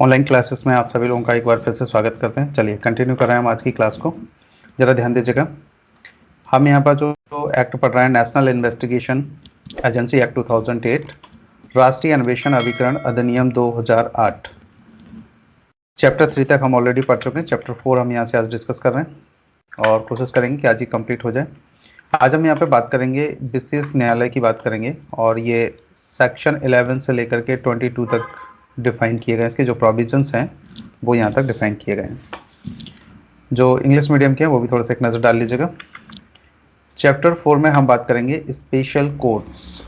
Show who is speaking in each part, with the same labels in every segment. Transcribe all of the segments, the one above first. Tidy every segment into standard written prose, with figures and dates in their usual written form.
Speaker 1: Online classes में आप सभी लोगों का एक बार फिर से स्वागत करते हैं। चलिए कंटिन्यू कर रहे हैं हम आज की क्लास को। ज़रा ध्यान दीजिएगा, हम यहाँ पर जो एक्ट पढ़ रहे हैं, नेशनल इन्वेस्टिगेशन एजेंसी एक्ट 2008, राष्ट्रीय अन्वेषण अभिकरण अधिनियम 2008। चैप्टर 3 तक हम ऑलरेडी पढ़ चुके हैं। चैप्टर 4 हम यहाँ से आज डिस्कस कर रहे हैं और कोशिश करेंगे कि आज ही कंप्लीट हो जाए। आज हम यहाँ पे बात करेंगे विशेष न्यायालय की बात करेंगे और ये सेक्शन 11 से लेकर के 22 तक डिफाइन किए गए, इसके जो प्रोविजंस हैं वो यहाँ तक डिफाइन किए गए हैं। जो इंग्लिश मीडियम के हैं वो भी थोड़ा सा एक नज़र डाल लीजिएगा। चैप्टर 4 में हम बात करेंगे स्पेशल कोर्ट्स।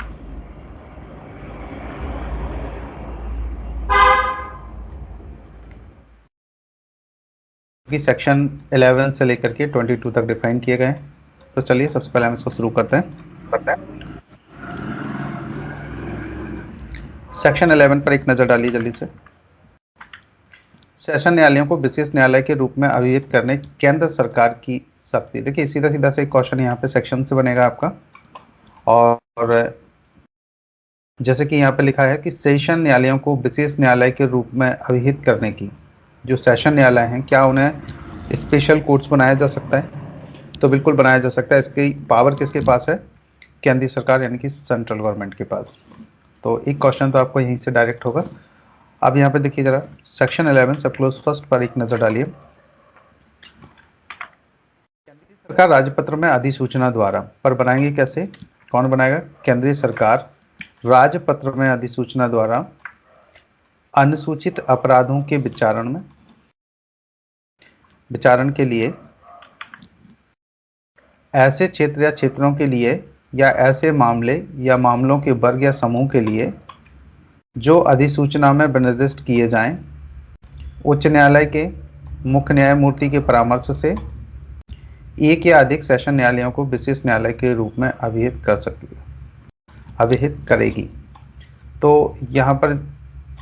Speaker 1: सेक्शन 11 से लेकर के 22 तक डिफाइन किए गए हैं। तो चलिए सबसे पहले हम इसको शुरू करते हैं। सेक्शन 11 पर एक नज़र डालिए जल्दी से। सेशन न्यायालयों को विशेष न्यायालय के रूप में अभिहित करने केंद्र सरकार की शक्ति। देखिए सीधा सीधा से एक क्वेश्चन यहाँ पे सेक्शन से बनेगा आपका, और जैसे कि यहाँ पे लिखा है कि सेशन न्यायालयों को विशेष न्यायालय के रूप में अभिहित करने की जो सेशन न्यायालय हैं, क्या उन्हें स्पेशल कोर्ट्स बनाया जा सकता है? तो बिल्कुल बनाया जा सकता है। इसकी पावर किसके पास है? केंद्रीय सरकार यानी कि सेंट्रल गवर्नमेंट के पास। तो एक क्वेश्चन तो आपको यहीं से डायरेक्ट होगा। अब यहाँ पे देखिए जरा सेक्शन 11 सब क्लोज फर्स्ट पर एक नजर डालिए। केंद्रीय सरकार राजपत्र में अधिसूचना द्वारा पर बनाएंगे कैसे? कौन बनाएगा? केंद्रीय सरकार राजपत्र में अधिसूचना द्वारा अनुसूचित अपराधों के विचारण के लिए ऐसे क्षेत्र या क्षेत्रों के लिए या ऐसे मामले या मामलों के वर्ग या समूह के लिए जो अधिसूचना में निर्दिष्ट किए जाएं, उच्च न्यायालय के मुख्य न्यायमूर्ति के परामर्श से एक या अधिक सेशन न्यायालयों को विशेष न्यायालय के रूप में अभिहित करेगी। तो यहाँ पर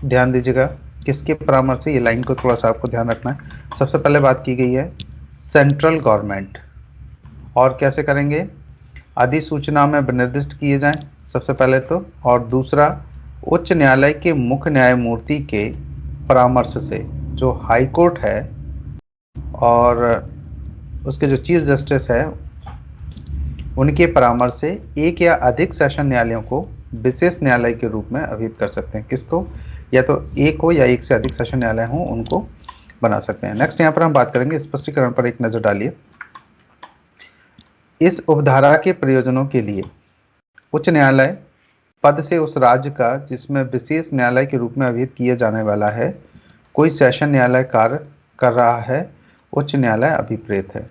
Speaker 1: ध्यान दीजिएगा, किसके परामर्श से? ये लाइन को थोड़ा सा आपको ध्यान रखना है। सबसे पहले बात की गई है सेंट्रल गवर्नमेंट, और कैसे करेंगे? अधिसूचना में निर्दिष्ट किए जाएं सबसे पहले तो, और दूसरा उच्च न्यायालय के मुख्य न्यायमूर्ति के परामर्श से, जो हाई कोर्ट है और उसके जो चीफ जस्टिस है उनके परामर्श से एक या अधिक सेशन न्यायालयों को विशेष न्यायालय के रूप में अभिहित कर सकते हैं। किसको? या तो एक हो या एक से अधिक सेशन न्यायालय हो, उनको बना सकते हैं। नेक्स्ट यहाँ पर हम बात करेंगे स्पष्टीकरण पर एक नजर डालिए। इस उपधारा के प्रयोजनों के लिए उच्च न्यायालय पद से उस राज्य का जिसमें विशेष न्यायालय के रूप में अभिहित किया जाने वाला है कोई सेशन न्यायालय कार्य कर रहा है, उच्च न्यायालय अभिप्रेत है।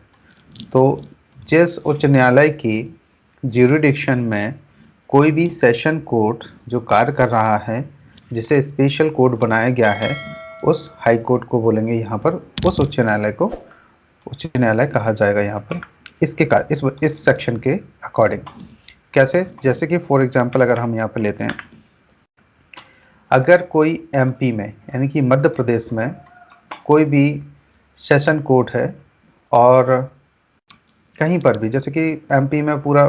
Speaker 1: तो जिस उच्च न्यायालय की ज्यूरिडिक्शन में कोई भी सेशन कोर्ट जो कार्य कर रहा है, जिसे स्पेशल कोर्ट बनाया गया है, उस हाई कोर्ट को बोलेंगे यहाँ पर, उस उच्च न्यायालय को उच्च न्यायालय कहा जाएगा यहाँ पर इस सेक्शन के अकॉर्डिंग। कैसे? जैसे कि फॉर एग्जांपल अगर हम यहाँ पर लेते हैं, अगर कोई एमपी में यानी कि मध्य प्रदेश में कोई भी सेशन कोर्ट है, और कहीं पर भी जैसे कि एमपी में पूरा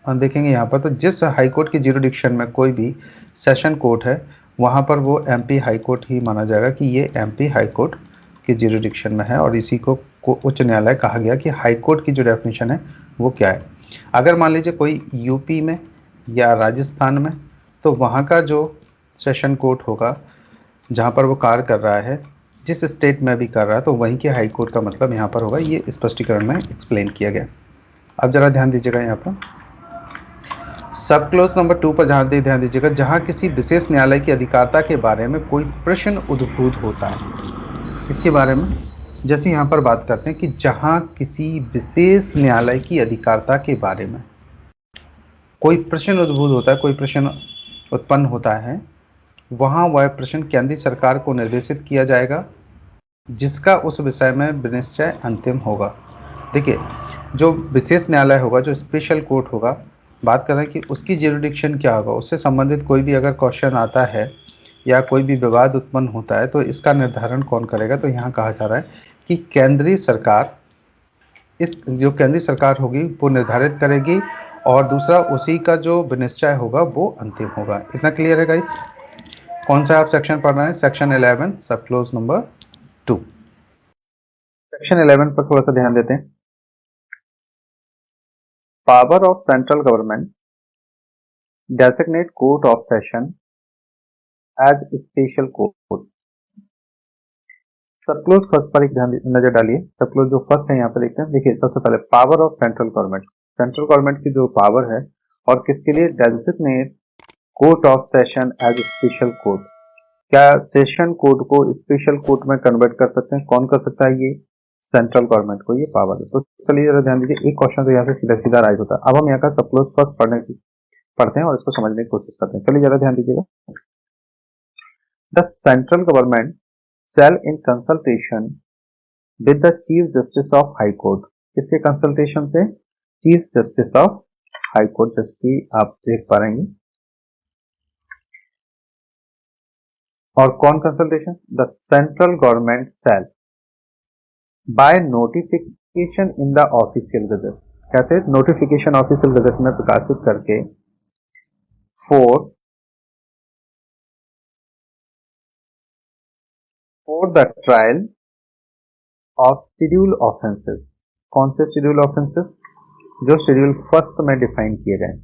Speaker 1: देखेंगे यहाँ पर, तो जिस हाई कोर्ट की ज्यूरिडिक्शन में कोई भी सेशन कोर्ट है वहाँ पर वो एमपी हाई कोर्ट ही माना जाएगा कि ये एमपी हाई कोर्ट की ज्यूरिडिक्शन में है, और इसी को उच्च न्यायालय कहा गया कि हाई कोर्ट की जो डेफिनेशन है वो क्या है। अगर मान लीजिए कोई यूपी में या राजस्थान में, तो वहाँ का जो सेशन कोर्ट होगा जहाँ पर वो कार्य कर रहा है, जिस स्टेट में भी कर रहा है, तो वहीं के हाई कोर्ट का मतलब यहाँ पर होगा। ये स्पष्टीकरण में एक्सप्लेन किया गया। अब जरा ध्यान दीजिएगा यहाँ पर सब क्लोज नंबर 2 पर ध्यान दीजिएगा, जहाँ किसी विशेष न्यायालय की अधिकारता के बारे में कोई प्रश्न उद्भूत होता है। इसके बारे में जैसे यहाँ पर बात करते हैं कि जहाँ किसी विशेष न्यायालय की अधिकारता के बारे में कोई प्रश्न उद्भूत होता है, कोई प्रश्न उत्पन्न होता है, वहाँ वह प्रश्न केंद्रीय सरकार को निर्देशित किया जाएगा, जिसका उस विषय में विनिश्चय अंतिम होगा। देखिए जो विशेष न्यायालय होगा, जो स्पेशल कोर्ट होगा, बात कर रहे हैं कि उसकी ज्यूरिडिक्शन क्या होगा, उससे संबंधित कोई भी अगर क्वेश्चन आता है या कोई भी विवाद उत्पन्न होता है, तो इसका निर्धारण कौन करेगा? तो यहाँ कहा जा रहा है कि केंद्रीय सरकार, इस जो केंद्रीय सरकार होगी वो निर्धारित करेगी, और दूसरा उसी का जो विनिश्चय होगा वो अंतिम होगा। इतना क्लियर है गाइस? कौन सा आप सेक्शन पढ़ रहे हैं? सेक्शन 11 सब क्लोज नंबर 2। सेक्शन 11 पर थोड़ा सा ध्यान देते हैं। Power of central government designate court of session as special court. Subclause first पर एक ध्यान नजर डालिए। सब क्लोज जो फर्स्ट है यहाँ पे देखते हैं। देखिए सबसे पहले power of central government, central government की जो पावर है और किसके लिए? Designate court of session as special court. क्या सेशन कोर्ट को स्पेशल कोर्ट में कन्वर्ट कर सकते हैं? कौन कर सकता है? ये सेंट्रल गवर्नमेंट को ये पावर है। तो चलिए जरा ध्यान दीजिए, एक क्वेश्चन तो यहाँ से सीधा सीधा राइट होता है। अब हम यहाँ का सब क्लोज फर्स्ट पढ़ते हैं और इसको समझने की कोशिश करते हैं। चलिए जरा ध्यान दीजिएगा। The central government shall in consultation with the Chief Justice of High Court, किसके कंसल्टेशन से? Chief justice of high court, जैसे कि आप देख पा रहे हैं। और कौन consultation? The central government shall by notification in the official gazette, कैसे? नोटिफिकेशन ऑफिशियल गजट में प्रकाशित करके for the trial of schedule offences. कौन से शेड्यूल ऑफेंसेस? जो शेड्यूल फर्स्ट में डिफाइन किए गए।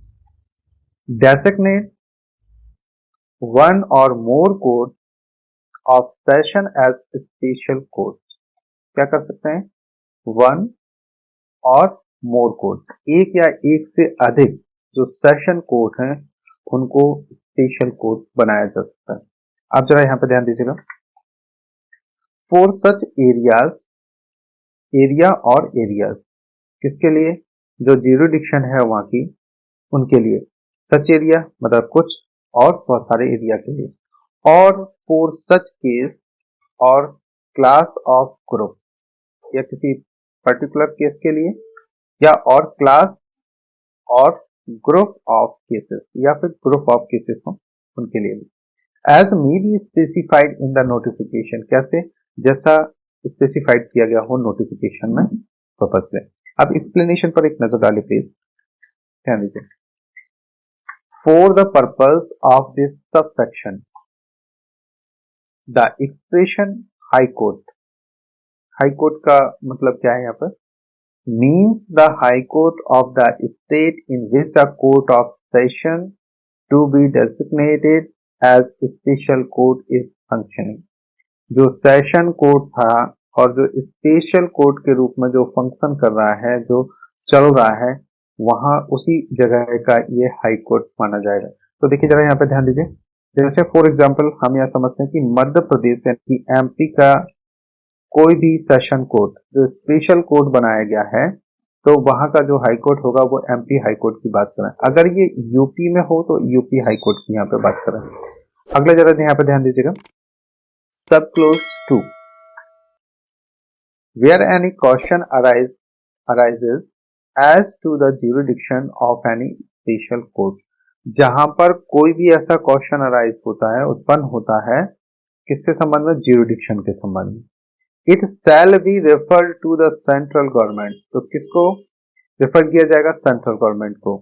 Speaker 1: डेजिग्नेट वन और more court of session as special court. क्या कर सकते हैं? वन और मोर कोर्ट, एक या एक से अधिक जो सेशन कोर्ट हैं उनको स्पेशल कोर्ट बनाया जा सकता है। आप जरा यहाँ पे ध्यान दीजिएगा। फॉर सच एरियाज, एरिया और एरियाज किसके लिए? जो ज्यूरिडिक्शन है वहां की, उनके लिए। सच एरिया मतलब कुछ, और बहुत सारे एरिया के लिए। और for such case or class of group, या किसी पर्टिकुलर केस के लिए, या और class or group of cases, या फिर ग्रुप ऑफ केसेस हो उनके लिए भी। As may be specified in the notification, कैसे? जैसा स्पेसिफाइड किया गया हो नोटिफिकेशन में पर्पस से। अब एक्सप्लेनेशन पर एक नजर डालिए प्लीज, ध्यान दीजिए। For the purpose of this subsection the expression high court, high court का मतलब क्या है यहाँ पर? Means the high court of the state in which the court of session to be designated as special court is functioning. जो session court था और जो स्पेशल कोर्ट के रूप में जो फंक्शन कर रहा है, जो चल रहा है, वहां उसी जगह का ये हाई कोर्ट माना जाएगा। तो देखिए जरा यहाँ पे ध्यान दीजिए। जैसे फॉर एग्जांपल हम यहाँ समझते हैं कि मध्य प्रदेश यानी कि एमपी का कोई भी सेशन कोर्ट जो स्पेशल कोर्ट बनाया गया है, तो वहां का जो हाई कोर्ट होगा वो एमपी हाई कोर्ट की बात करें। अगर ये यूपी में हो तो यूपी हाई कोर्ट की यहाँ पे बात करें। अगला जरा यहाँ पे ध्यान दीजिएगा। सब close 2 where any question arises as to the jurisdiction of any special court, जहां पर कोई भी ऐसा क्वेश्चन अराइज होता है, उत्पन्न होता है, किसके संबंध में? ज्यूरिडिक्शन के संबंध में। It shall be referred to the central government, तो किसको रेफर किया जाएगा? सेंट्रल गवर्नमेंट को।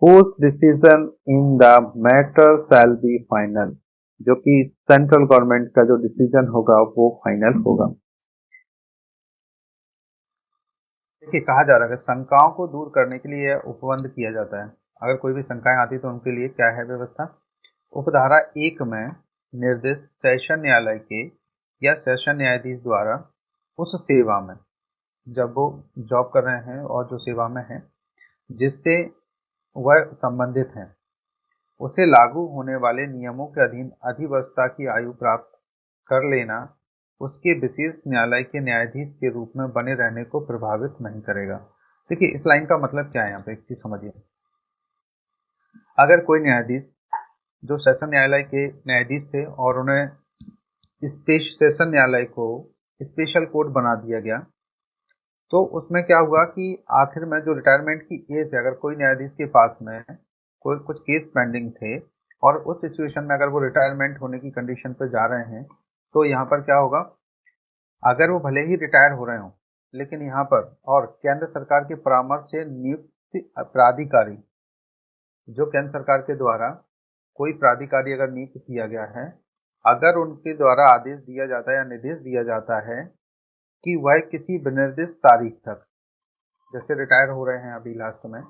Speaker 1: whose decision in the matter shall be final, जो कि सेंट्रल गवर्नमेंट का जो डिसीजन होगा वो फाइनल होगा। देखिए कहा जा रहा है कि शंकाओं को दूर करने के लिए उपबंध किया जाता है। अगर कोई भी शंकाएं आती तो उनके लिए क्या है व्यवस्था? उपधारा 1 में निर्दिष्ट सेशन न्यायालय के या सेशन न्यायाधीश द्वारा उस सेवा में, जब वो जॉब कर रहे हैं और जो सेवा में है जिससे वह संबंधित हैं, उसे लागू होने वाले नियमों के अधीन अधिवक्ता की आयु प्राप्त कर लेना उसके विशेष न्यायालय के न्यायाधीश के रूप में बने रहने को प्रभावित नहीं करेगा। देखिए इस लाइन का मतलब क्या है, यहाँ पे एक चीज समझिए। अगर कोई न्यायाधीश जो सेशन न्यायालय के न्यायाधीश थे और उन्हें सेशन न्यायालय को स्पेशल कोर्ट बना दिया गया, तो उसमें क्या हुआ कि आखिर में जो रिटायरमेंट की एज है, अगर कोई न्यायाधीश के पास में कोई कुछ केस पेंडिंग थे और उस सिचुएशन में अगर वो रिटायरमेंट होने की कंडीशन पर जा रहे हैं, तो यहाँ पर क्या होगा? अगर वो भले ही रिटायर हो रहे हों, लेकिन यहाँ पर और केंद्र सरकार के परामर्श से नियुक्त प्राधिकारी, जो केंद्र सरकार के द्वारा कोई प्राधिकारी अगर नियुक्त किया गया है, अगर उनके द्वारा आदेश दिया जाता है या निर्देश दिया जाता है कि वह किसी विनिर्दिष्ट तारीख तक, जैसे रिटायर हो रहे हैं अभी लास्ट में,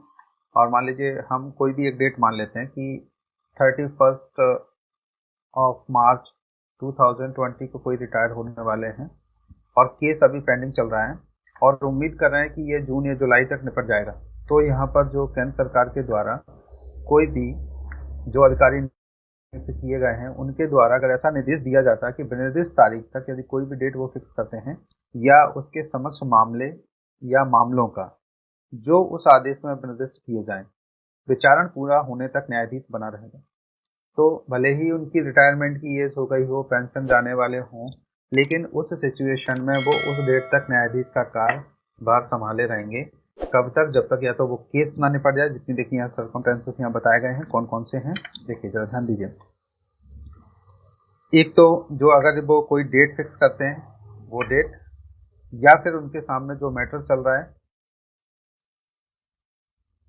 Speaker 1: और मान लीजिए हम कोई भी एक डेट मान लेते हैं कि 31 ऑफ मार्च 2020 को कोई रिटायर होने वाले हैं और केस अभी पेंडिंग चल रहा है और उम्मीद कर रहे हैं कि ये जून या जुलाई तक निपट जाएगा। तो यहाँ पर जो केंद्र सरकार के द्वारा कोई भी जो अधिकारी नियुक्त किए गए हैं उनके द्वारा अगर ऐसा निर्देश दिया जाता है कि विनिर्दिष्ट तारीख तक यदि कोई भी डेट वो फिक्स करते हैं या उसके समक्ष मामले या मामलों का जो उस आदेश में निर्दिष्ट किए जाएं, विचारण पूरा होने तक न्यायाधीश बना रहेगा। तो भले ही उनकी रिटायरमेंट की एज हो गई हो, पेंशन जाने वाले हों, लेकिन उस सिचुएशन में वो उस डेट तक न्यायाधीश का कार्यभार संभाले रहेंगे। कब तक? जब तक या तो वो केस ना निपट जाए, जितनी देखिए यहाँ सर्कमस्टेंसेस यहाँ बताए गए हैं कौन कौन से हैं, देखिए जरा ध्यान दीजिए। एक तो जो अगर वो कोई डेट फिक्स करते हैं वो डेट, या फिर उनके सामने जो मैटर चल रहा है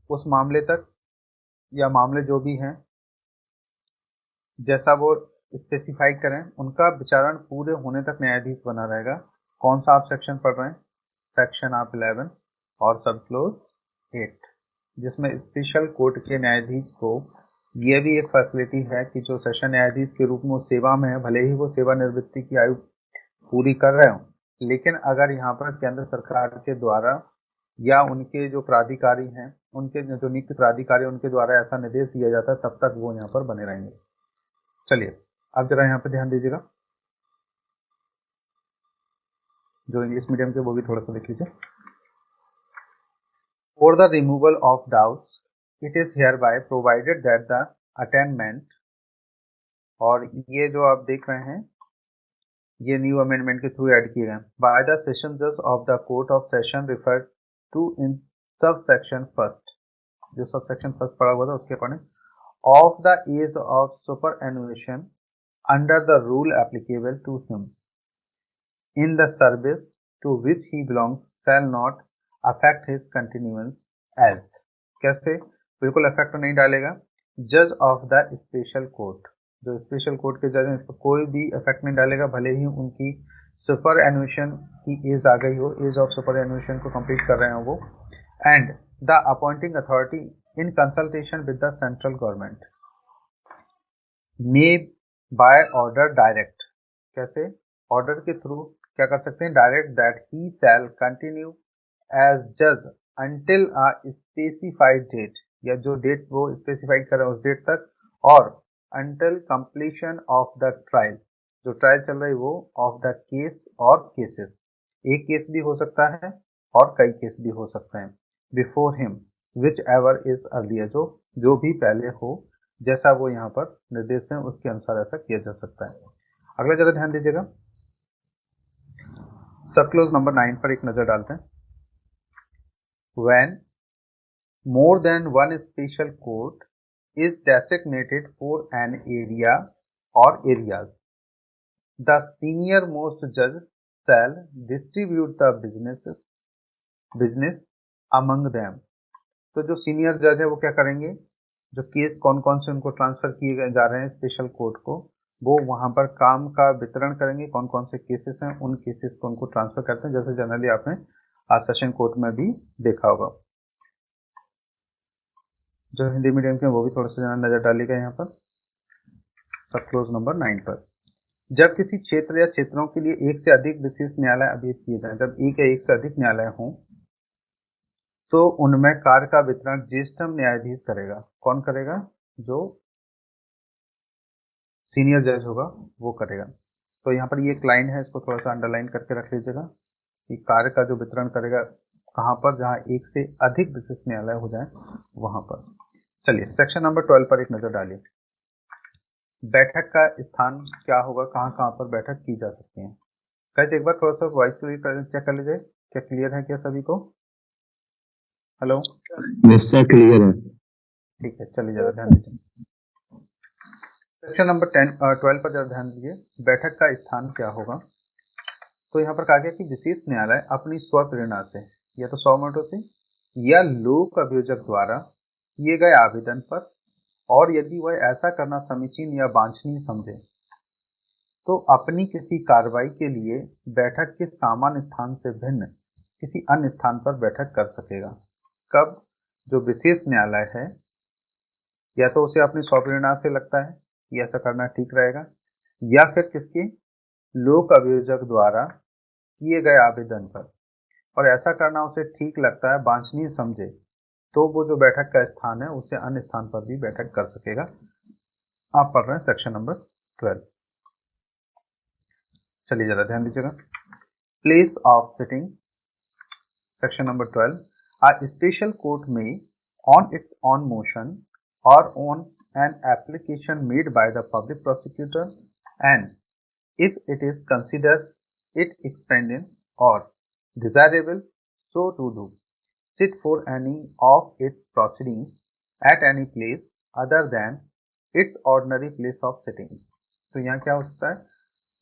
Speaker 1: उस मामले तक, या मामले जो भी हैं जैसा वो स्पेसिफाई करें, उनका विचारण पूरे होने तक न्यायाधीश बना रहेगा। कौन सा आप सेक्शन पढ़ रहे हैं? सेक्शन आप 11 और सब क्लोज 8, जिसमें स्पेशल कोर्ट के न्यायाधीश को ये भी एक फैसिलिटी है कि जो सेशन न्यायाधीश के रूप में वो सेवा में है, भले ही वो सेवानिवृत्ति की आयु पूरी कर रहे हों, लेकिन अगर यहाँ पर केंद्र सरकार के द्वारा या उनके जो प्राधिकारी हैं, उनके जो नियुक्त प्राधिकारी उनके द्वारा ऐसा निर्देश दिया जाता है, तब तक वो यहाँ पर बने रहेंगे। चलिए अब जरा यहाँ पे ध्यान दीजिएगा, जो इंग्लिश मीडियम के वो भी थोड़ा सा देख लीजिए। For the removal of doubts it is hereby provided that the amendment, और ये जो आप देख रहे हैं ये न्यू अमेंडमेंट के थ्रू ऐड किए गए, बाय द सेशन जज of the court of session referred to in sub section first, जो सब सेक्शन फर्स्ट पढ़ा हुआ था उसके according, of the age of superannuation under the rule applicable to him in the service to which he belongs shall not affect his continuance as, कैसे? बिल्कुल affect नहीं डालेगा। जज ऑफ द स्पेशल कोर्ट, जो special court के जज हैं इस पर कोई भी इफेक्ट नहीं डालेगा, भले ही उनकी सुपर एनुएशन की एज आ गई हो, एज ऑफ सुपर एनुएशन को कंप्लीट कर रहे हो वो, and the appointing authority in consultation with the central government may by order direct, कैसे? ऑर्डर के थ्रू क्या कर सकते हैं? Direct that he shall continue as जज अंटिल अ स्पेसिफाइड डेट, या जो डेट वो स्पेसिफाइड कर रहे हैं उस डेट तक, और until completion of the trial, जो ट्रायल चल रही है वो, ऑफ द केस और केसेस, एक केस भी हो सकता है और कई केस भी हो सकते हैं, before him which ever is earlier, जो भी पहले हो, जैसा वो यहाँ पर निर्देश है उसके अनुसार ऐसा किया जा सकता है। अगला जरा ध्यान दीजिएगा, सब क्लोज नंबर 9 पर एक नजर डालते हैं। When more than one special court is designated for an area or areas, the senior most judge shall distribute the business among them। तो जो सीनियर जज है वो क्या करेंगे? जो केस कौन कौन से उनको ट्रांसफर किए जा रहे हैं स्पेशल कोर्ट को, वो वहाँ पर काम का वितरण करेंगे। कौन कौन से केसेस हैं उन केसेस को उनको ट्रांसफर करते हैं, जैसे जनरली आपने सेशन कोर्ट में भी देखा होगा। जो हिंदी मीडियम के वो भी थोड़ा सा नजर डालेगा यहाँ पर सब क्लोज नंबर 9 पर। जब किसी क्षेत्र या क्षेत्रों के लिए एक से अधिक विशेष न्यायालय अभिहित किए जाए, जब एक या एक से अधिक न्यायालय हों तो उनमें कार्य का वितरण ज्येष्ठतम न्यायाधीश करेगा। कौन करेगा? जो सीनियर जज होगा वो करेगा। तो यहाँ पर ये एक लाइन है, इसको थोड़ा सा अंडरलाइन करके रख लीजिएगा कि कार्य का जो वितरण करेगा कहाँ पर? जहाँ एक से अधिक विशेष न्यायालय हो जाए वहाँ पर। चलिए सेक्शन नंबर 12 पर एक नजर डालिए। बैठक का स्थान क्या होगा, कहाँ कहाँ पर बैठक की जा सकती है? कैसे एक बार थोड़ा सा वॉइस चेक कर लीजिए, क्या क्लियर है क्या सभी को? हेलो,
Speaker 2: क्लियर है?
Speaker 1: ठीक है, चलिए जरा ध्यान दीजिए। सेक्शन नंबर 12 पर जरा ध्यान दीजिए, बैठक का स्थान क्या होगा। तो यहाँ पर कहा गया कि विशेष न्यायालय अपनी स्वप्रेरणा से या तो सौमोटो से या लोक अभियोजक द्वारा किए गए आवेदन पर, और यदि वह ऐसा करना समीचीन या वांछनीय समझे, तो अपनी किसी कार्रवाई के लिए बैठक के सामान्य स्थान से भिन्न किसी अन्य स्थान पर बैठक कर सकेगा। कब? जो विशेष न्यायालय है, या तो उसे अपनी स्वप्रेरणा से लगता है कि ऐसा करना ठीक रहेगा, या फिर किसके लोक अभियोजक द्वारा किए गए आवेदन पर, और ऐसा करना उसे ठीक लगता है, वांछनीय समझे, तो वो जो बैठक का स्थान है उसे अन्य स्थान पर भी बैठक कर सकेगा। आप पढ़ रहे हैं सेक्शन नंबर 12। चलिए जरा ध्यान दीजिएगा। Place of sitting, section number 12। A special court may, on its own motion or on an application made by the public prosecutor, and if it is considered it expedient or desirable so to do, sit for any of its proceedings at any place other than its ordinary place of sitting। तो यहाँ क्या हो सकता है?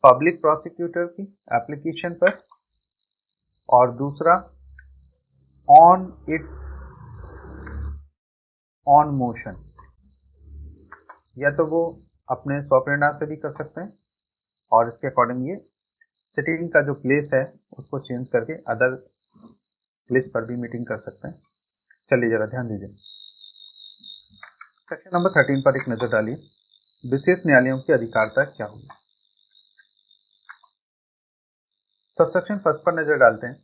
Speaker 1: Public prosecutor की application पर, और दूसरा ऑन इट्स ऑन मोशन, या तो वो अपने स्वप्रेरणा से भी कर सकते हैं, और इसके अकॉर्डिंग ये सिटिंग का जो प्लेस है उसको चेंज करके अदर प्लेस पर भी मीटिंग कर सकते हैं। चलिए जरा ध्यान दीजिए। सेक्शन नंबर 13 पर एक नजर डालिए। विशेष न्यायालयों की अधिकारिता क्या होगी? सबसेक्शन फर्स्ट पर नजर डालते हैं।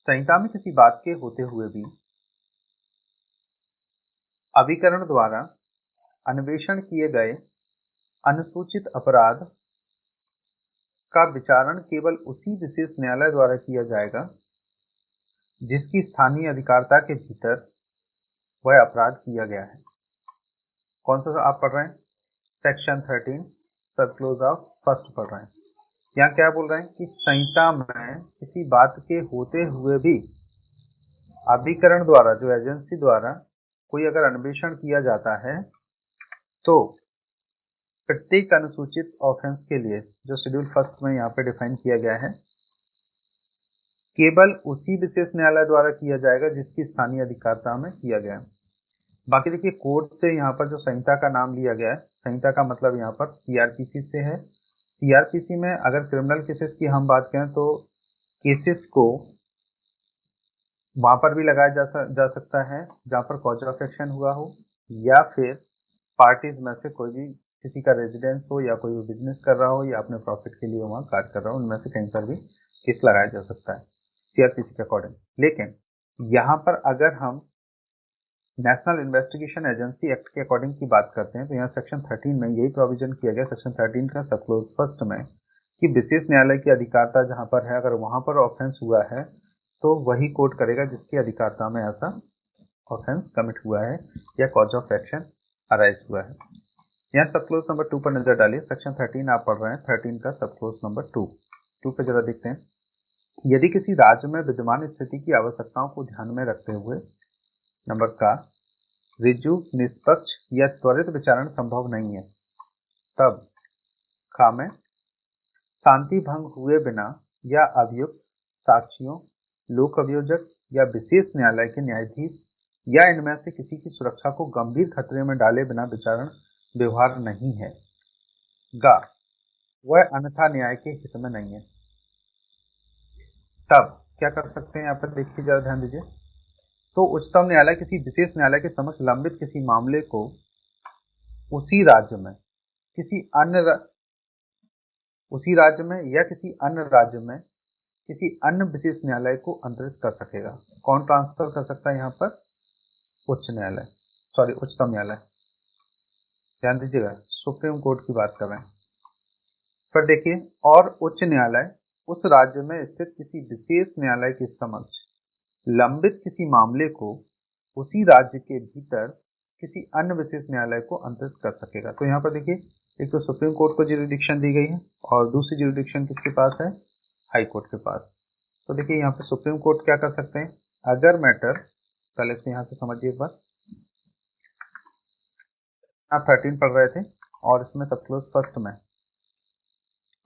Speaker 1: संहिता में किसी बात के होते हुए भी अभिकरण द्वारा अन्वेषण किए गए अनुसूचित अपराध का विचारण केवल उसी विशेष न्यायालय द्वारा किया जाएगा जिसकी स्थानीय अधिकारिता के भीतर वह अपराध किया गया है। कौन सा आप पढ़ रहे हैं? सेक्शन 13 सब क्लोज ऑफ फर्स्ट पढ़ रहे हैं। यहाँ क्या बोल रहे हैं कि संहिता में किसी बात के होते हुए भी अभिकरण द्वारा, जो एजेंसी द्वारा कोई अगर अन्वेषण किया जाता है, तो प्रत्येक अनुसूचित ऑफेंस के लिए जो शेड्यूल फर्स्ट में यहाँ पे डिफाइन किया गया है, केवल उसी विशेष न्यायालय द्वारा किया जाएगा जिसकी स्थानीय अधिकारिता में किया गया है। बाकी देखिए, कोर्ट से यहाँ पर जो संहिता का नाम लिया गया है, संहिता का मतलब यहाँ पर सीआरपीसी से है। सीआरपीसी में अगर क्रिमिनल केसेस की हम बात करें तो केसेस को वहाँ पर भी लगाया जा सकता है जहाँ पर कॉज ऑफ एक्शन हुआ हो, या फिर पार्टीज में से कोई भी किसी का रेजिडेंस हो, या कोई भी बिजनेस कर रहा हो, या अपने प्रॉफिट के लिए वहाँ कार्य कर रहा हो, उनमें से कहीं पर भी केस लगाया जा सकता है सीआरपीसी के अकॉर्डिंग। लेकिन यहाँ पर अगर हम नेशनल इन्वेस्टिगेशन एजेंसी एक्ट के अकॉर्डिंग की बात करते हैं, तो यहाँ सेक्शन 13 में यही प्रोविजन किया गया, सेक्शन 13 का सब क्लोज फर्स्ट में, कि विशेष न्यायालय की अधिकारिता जहाँ पर है, अगर वहाँ पर ऑफेंस हुआ है तो वही कोर्ट करेगा जिसकी अधिकारिता में ऐसा ऑफेंस कमिट हुआ है या कॉज ऑफ एक्शन अराइज हुआ है। यहाँ सब क्लोज नंबर 2 पर नजर डालिए। सेक्शन 13 आप पढ़ रहे हैं, 13 का सब क्लोज नंबर 2 पे जरा देखते हैं। यदि किसी राज्य में विद्यमान स्थिति की आवश्यकताओं को ध्यान में रखते हुए नंबर का ऋजु, निष्पक्ष या त्वरित विचारण संभव नहीं है, तब खा में शांति भंग हुए बिना या अभियुक्त साक्षियों, लोक अभियोजक या विशेष न्यायालय के न्यायाधीश या इनमें से किसी की सुरक्षा को गंभीर खतरे में डाले बिना विचारण व्यवहार नहीं है। गा, वह अन्यथा न्याय के हित में नहीं है। तब क्या कर सकते हैं? यहाँ पर देखिए, जरा ध्यान दीजिए। तो उच्चतम न्यायालय किसी विशेष न्यायालय के समक्ष लंबित किसी मामले को उसी राज्य में या किसी अन्य राज्य में किसी अन्य विशेष न्यायालय को अंतरित कर सकेगा। कौन ट्रांसफर कर सकता है यहाँ पर? उच्चतम न्यायालय। ध्यान दीजिएगा, सुप्रीम कोर्ट की बात कर रहे हैं। फिर देखिए, और उच्च न्यायालय उस राज्य में स्थित किसी विशेष न्यायालय के समक्ष लंबित किसी मामले को उसी राज्य के भीतर किसी अन्य विशेष न्यायालय को अंतरित कर सकेगा। तो यहाँ पर देखिए, एक तो सुप्रीम कोर्ट को ज्यूरिडिक्शन दी गई है, और दूसरी ज्यूरिडिक्शन किसके पास है? हाई कोर्ट के पास। तो देखिए, यहाँ पर सुप्रीम कोर्ट क्या कर सकते हैं? अगर मैटर, पहले इसको यहाँ से समझिए एक बार। आप 13 पढ़ रहे थे, और इसमें सब क्लोज फर्स्ट में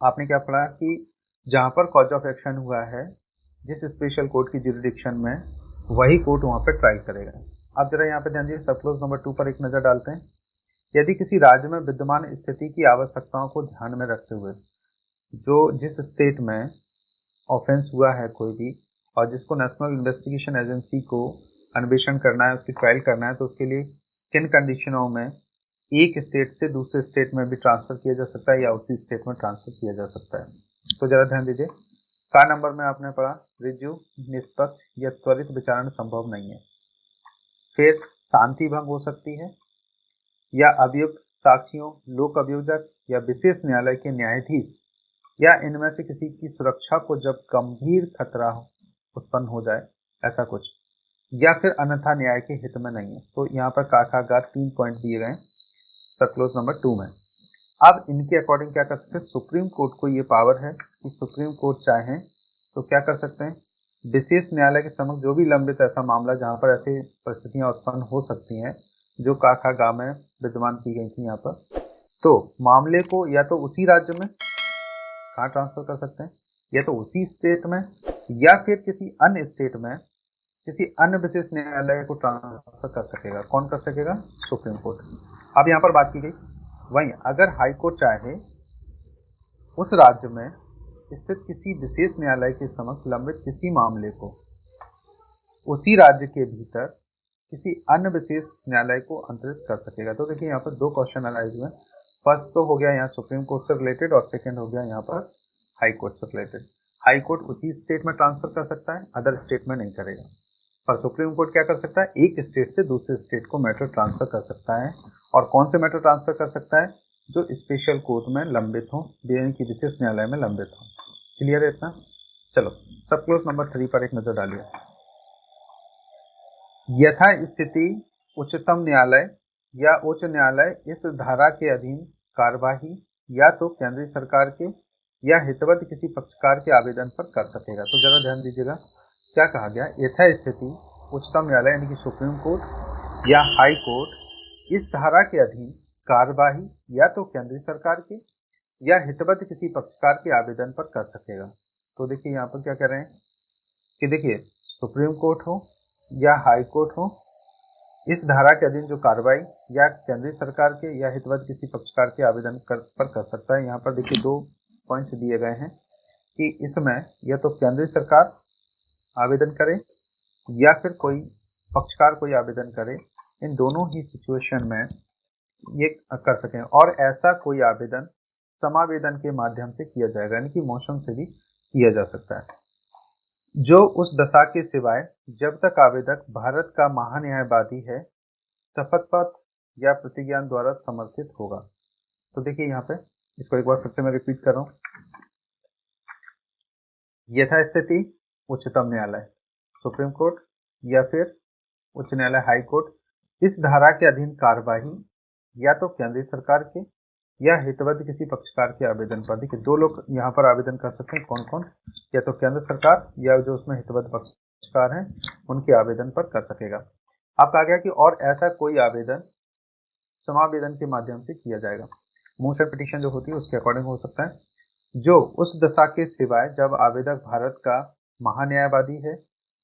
Speaker 1: आपने क्या पढ़ा कि जहाँ पर कॉज ऑफ एक्शन हुआ है, जिस स्पेशल कोर्ट की ज्यूरिडिक्शन में, वही कोर्ट वहाँ पर ट्राई करेगा। अब जरा यहाँ पे ध्यान दीजिए, सब क्लोज नंबर 2 पर एक नज़र डालते हैं। यदि किसी राज्य में विद्यमान स्थिति की आवश्यकताओं को ध्यान में रखते हुए जिस स्टेट में ऑफेंस हुआ है कोई भी और जिसको नेशनल इन्वेस्टिगेशन एजेंसी को अन्वेषण करना है, उसकी ट्रायल करना है, तो उसके लिए किन कंडीशनों में एक स्टेट से दूसरे स्टेट में भी ट्रांसफर किया जा सकता है या उसी स्टेट में ट्रांसफर किया जा सकता है। तो जरा ध्यान दीजिए, का नंबर में आपने पढ़ा रिज्यू, निष्पक्ष या त्वरित विचारण संभव नहीं है। फिर शांति भंग हो सकती है या अभियुक्त साक्षियों, लोक अभियोजक या विशेष न्यायालय के न्यायाधीश या इनमें से किसी की सुरक्षा को जब गंभीर खतरा उत्पन्न हो जाए, ऐसा कुछ, या फिर अन्यथा न्याय के हित में नहीं है। तो यहाँ पर का 3 पॉइंट दिए गए सब क्लोज नंबर 2 में। अब इनके अकॉर्डिंग क्या कर सकते हैं, सुप्रीम कोर्ट को ये पावर है कि सुप्रीम कोर्ट चाहें तो क्या कर सकते हैं, विशेष न्यायालय के समक्ष जो भी लंबित ऐसा मामला जहाँ पर ऐसी परिस्थितियाँ उत्पन्न हो सकती हैं जो का में विद्यमान की गई थी यहाँ पर, तो मामले को या तो उसी राज्य में कहाँ ट्रांसफर कर सकते हैं, या तो उसी स्टेट में, या फिर किसी अन्य स्टेट में किसी अन्य विशेष न्यायालय को ट्रांसफर कर सकेगा। कौन कर सकेगा, सुप्रीम कोर्ट। अब यहाँ पर बात की गई, वहीं अगर हाई कोर्ट चाहे उस राज्य में स्थित किसी विशेष न्यायालय के समक्ष लंबित किसी मामले को उसी राज्य के भीतर किसी अन्य विशेष न्यायालय को अंतरित कर सकेगा। तो देखिए यहाँ पर 2 क्वेश्चन अराइज हुए। फर्स्ट तो हो गया यहाँ सुप्रीम कोर्ट से रिलेटेड और सेकंड हो गया यहाँ पर हाई कोर्ट से रिलेटेड। हाई कोर्ट उसी स्टेट में ट्रांसफर कर सकता है, अदर स्टेट में नहीं करेगा। और सुप्रीम कोर्ट क्या कर सकता है, एक स्टेट से दूसरे स्टेट को मैटर ट्रांसफर कर सकता है। और कौन से मैटर ट्रांसफर कर सकता है, जो स्पेशल कोर्ट में लंबित हो, की विशेष न्यायालय में लंबित हो। क्लियर है इतना। चलो सब क्लोज नंबर 3 पर एक नजर डालिए। यथा स्थिति उच्चतम न्यायालय या उच्च न्यायालय इस धारा के अधीन कार्यवाही या तो केंद्रीय सरकार के या हितवत किसी पक्षकार के आवेदन पर कर सकेगा। तो जरा ध्यान दीजिएगा क्या कहा गया, यथा स्थिति उच्चतम न्यायालय यानी कि सुप्रीम कोर्ट या हाई कोर्ट इस धारा के अधीन कार्यवाही या तो केंद्रीय सरकार के या हितवत किसी पक्षकार के आवेदन पर कर सकेगा। तो देखिए यहाँ पर क्या कह रहे हैं कि देखिए सुप्रीम कोर्ट हो या हाई कोर्ट हो, इस धारा के अधीन जो कार्रवाई या केंद्रीय सरकार के या हितवत किसी पक्षकार के आवेदन पर कर सकता है। यहाँ पर देखिए 2 पॉइंट्स दिए गए हैं कि इसमें या तो केंद्रीय सरकार आवेदन करे या फिर कोई पक्षकार कोई आवेदन करे, इन दोनों ही सिचुएशन में ये कर सकें। और ऐसा कोई आवेदन समावेदन के माध्यम से किया जाएगा, यानी कि मोशन से भी किया जा सकता है, जो उस दशा के सिवाय जब तक आवेदक भारत का महान्यायवादी है, शपथ पत्र या प्रतिज्ञान द्वारा समर्थित होगा। तो देखिए यहाँ पे इसको एक बार फिर से मैं रिपीट कर रहा हूँ। यथा स्थिति उच्चतम न्यायालय सुप्रीम कोर्ट या फिर उच्च न्यायालय हाई कोर्ट इस धारा के अधीन कार्यवाही या तो केंद्रीय सरकार के या हितवत किसी पक्षकार के आवेदन पर। देखिए 2 लोग यहाँ पर आवेदन कर सकते हैं, कौन कौन, या तो केंद्र सरकार या जो उसमें हितवत पक्षकार हैं उनके आवेदन पर कर सकेगा। अब कहा गया कि और ऐसा कोई आवेदन समावेदन के माध्यम से किया जाएगा। मोशन पिटीशन जो होती है उसके अकॉर्डिंग हो सकता है, जो उस दशा के सिवाय जब आवेदक भारत का महान्यायवादी है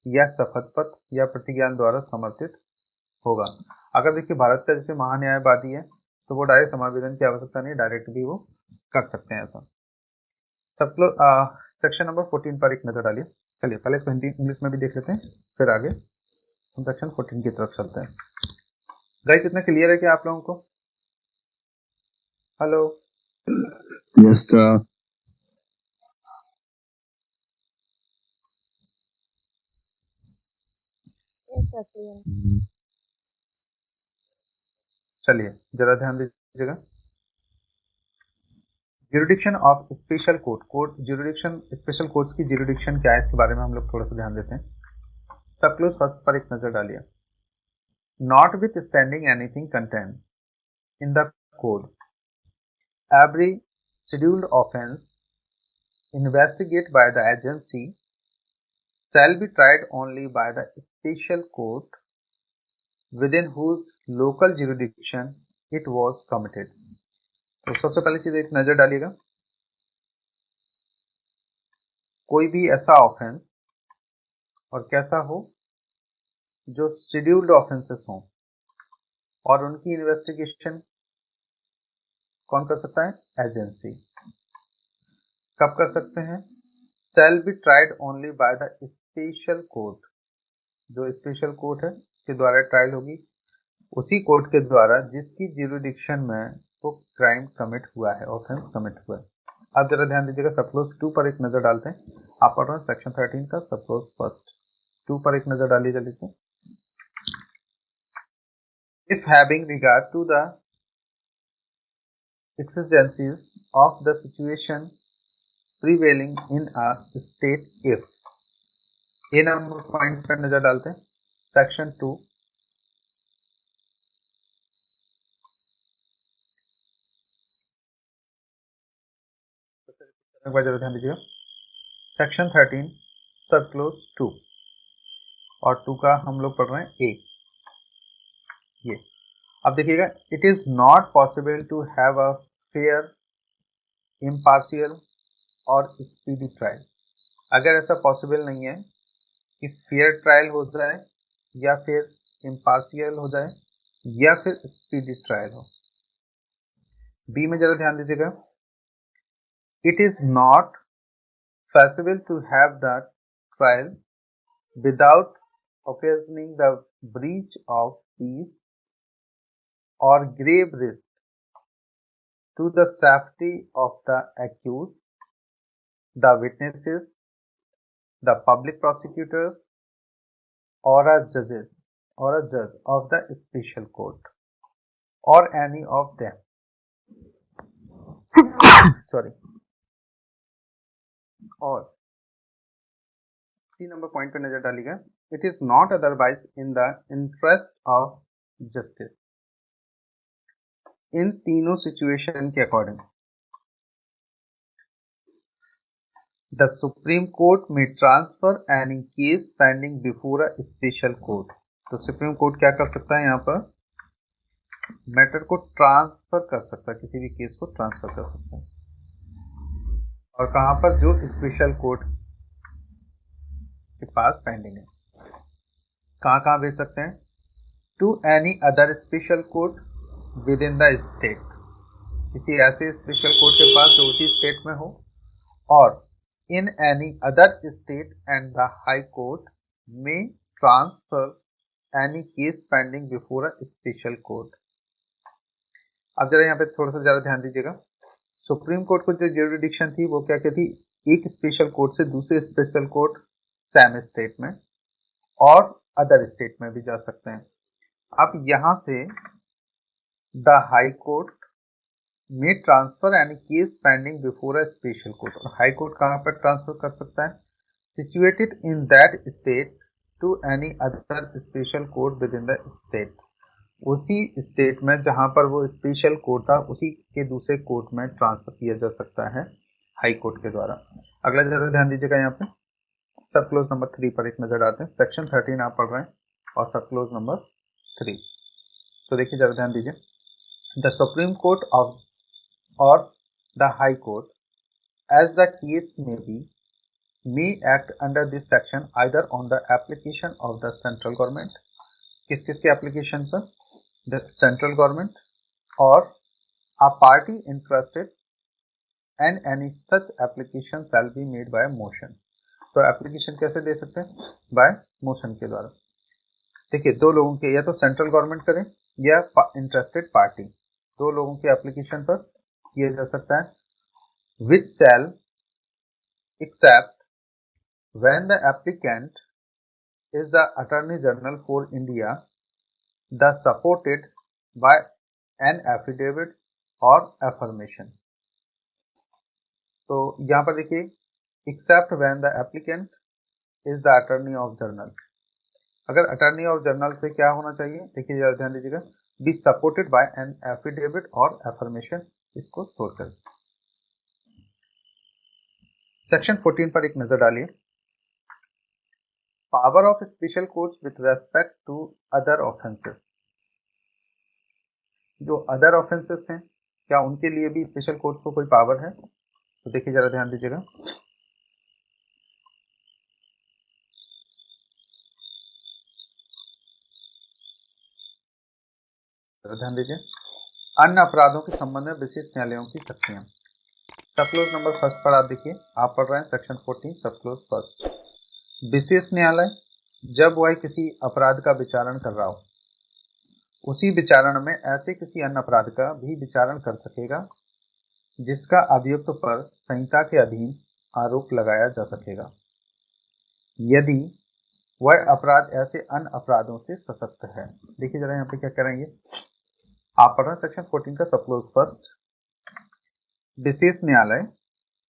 Speaker 1: या शपथ पत्र या प्रतिज्ञान द्वारा समर्थित होगा। अगर देखिए भारत का जैसे महान्यायवादी है तो वो डायरेक्ट समावेदन की आवश्यकता नहीं, डायरेक्ट भी वो कर सकते हैं ऐसा। सब लोग सेक्शन नंबर 14 पर एक नजर डालिए। चलिए पहले इसको हिंदी इंग्लिश में भी देख लेते हैं, फिर आगे हम सेक्शन 14 की तरफ चलते हैं। गाइस इतना क्लियर है क्या आप लोगों को? Hello,
Speaker 2: yes sir.
Speaker 1: चलिए जरा ध्यान दीजिएगा। Jurisdiction of special court jurisdiction special courts की ज्यूरिडिक्शन क्या है, इसके बारे में हम लोग थोड़ा सा ध्यान देते हैं। सब क्लोज फर्स्ट पर एक नजर डालिए। Notwithstanding anything contained in the code, every scheduled offense investigated by the agency shall be tried only by the special court within whose local jurisdiction it was committed। तो सबसे पहली चीज एक नजर डालिएगा, कोई भी ऐसा ऑफेंस और कैसा हो जो शेड्यूल्ड ऑफेंसेस हों और उनकी इन्वेस्टिगेशन कौन कर सकता है? एजेंसी। कब कर सकते हैं? Shall be tried only by the special court, जो स्पेशल कोर्ट है के द्वारा ट्रायल होगी, उसी कोर्ट के द्वारा जिसकी ज्यूरिडिक्शन में वो क्राइम कमिट हुआ है, ऑफेंस कमिट हुआ है। आप जरा ध्यान दीजिएगा, सबक्लोज 2 पर एक नजर डालते हैं। आप पढ़ रहे हैं सेक्शन 13 का सबक्लोज फर्स्ट 2 पर एक नजर डालिए जल्दी से। If having regard to the exigencies of the situation prevailing in a state, if A number point पर नजर डालते हैं, सेक्शन 2 जरा ध्यान दीजिएगा, सेक्शन 13 सबक्लोज 2 और 2 का हम लोग पढ़ रहे हैं ए। ये अब देखिएगा, it is not possible to have a fair, impartial और स्पीडी ट्रायल। अगर ऐसा पॉसिबल नहीं है कि फेयर ट्रायल हो जाए या फिर इम्पार्शियल हो जाए या फिर स्पीडी ट्रायल हो। बी में जरा ध्यान दीजिएगा, it is not possible to have the trial without occasioning the breach of peace or grave risk to the safety of the accused, the witnesses, the public prosecutors, or a judge of the special court, or any of them. Sorry. और 3 number point पर नजर डालिएगा, it is not otherwise in the interest of justice. इन तीनों situation के according the supreme court में transfer any case pending before a special court. तो supreme court क्या कर सकता है? यहाँ पर मैटर को ट्रांसफर कर सकता है, किसी भी केस को ट्रांसफर कर सकता है। और कहाँ पर? जो स्पेशल कोर्ट के पास पेंडिंग है। कहाँ कहाँ भेज सकते हैं? To any other special court within the state, किसी ऐसे स्पेशल कोर्ट के पास जो उसी स्टेट में हो, और in any other state and the high court में transfer any case pending before a special court. अब जरा यहाँ पे थोड़ा सा ज्यादा ध्यान दीजिएगा, सुप्रीम कोर्ट को जो ज्यूरिडिक्शन थी वो क्या क्या थी? एक स्पेशल कोर्ट से दूसरे स्पेशल कोर्ट सेम स्टेट में और अदर स्टेट में भी जा सकते हैं। अब यहाँ से द हाई कोर्ट में transfer any case pending before a special court, और हाई कोर्ट कहाँ पर ट्रांसफर कर सकता है? Situated in that state to any other special court within the state, उसी स्टेट में जहां पर वो स्पेशल कोर्ट था उसी के दूसरे कोर्ट में ट्रांसफर किया जा सकता है हाई कोर्ट के द्वारा। अगला जरा ध्यान दीजिएगा, यहाँ पे सब क्लोज नंबर 3 पर एक नजर डालते हैं। सेक्शन 13 आप पढ़ रहे हैं और सब क्लोज नंबर 3। तो देखिए जरा ध्यान दीजिए, द सुप्रीम कोर्ट ऑफ और the high court as the case may be may act under this section either on the application of the central government, किस किस के एप्लीकेशन पर? the central government or a party interested, and any such application shall be made by motion। तो application कैसे दे सकते हैं? Bye motion के द्वारा। देखिए, दो लोगों के, या तो सेंट्रल गवर्नमेंट करें या इंटरेस्टेड पार्टी, दो लोगों के एप्लीकेशन पर किया जा सकता है, विच शैल accept when the applicant is the Attorney General for India, the supported by an affidavit or affirmation। तो यहाँ पर देखिए, except when the applicant is the Attorney of General, अगर Attorney of General से क्या होना चाहिए? देखिए जरा ध्यान दीजिएगा, be supported by an affidavit or affirmation, इसको छोड़कर। सेक्शन 14 पर एक नजर डालिए, power of special courts with respect to other offences. जो अदर ऑफेंसेस हैं, क्या उनके लिए भी स्पेशल कोर्ट को कोई पावर है? तो देखिए जरा ध्यान दीजिएगा, जरा ध्यान दीजिए, अन्य अपराधों के संबंध में विशेष न्यायालयों की शक्तियां। सब क्लोज नंबर फर्स्ट पर आप देखिए, आप पढ़ रहे हैं सेक्शन 14 सब क्लोज फर्स्ट। विशेष न्यायालय जब वह किसी अपराध का विचारण कर रहा हो, उसी विचारण में ऐसे किसी अन्य अपराध का भी विचारण कर सकेगा जिसका अभियुक्त पर संहिता के अधीन आरोप लगाया जा सकेगा, यदि वह अपराध ऐसे अन्य अपराधों से सशक्त है। देखिए जरा यहाँ पे क्या कह रहे हैं, आप पढ़ रहे हैं सेक्शन 14 का सब क्लोज फर्स्ट। विशेष न्यायालय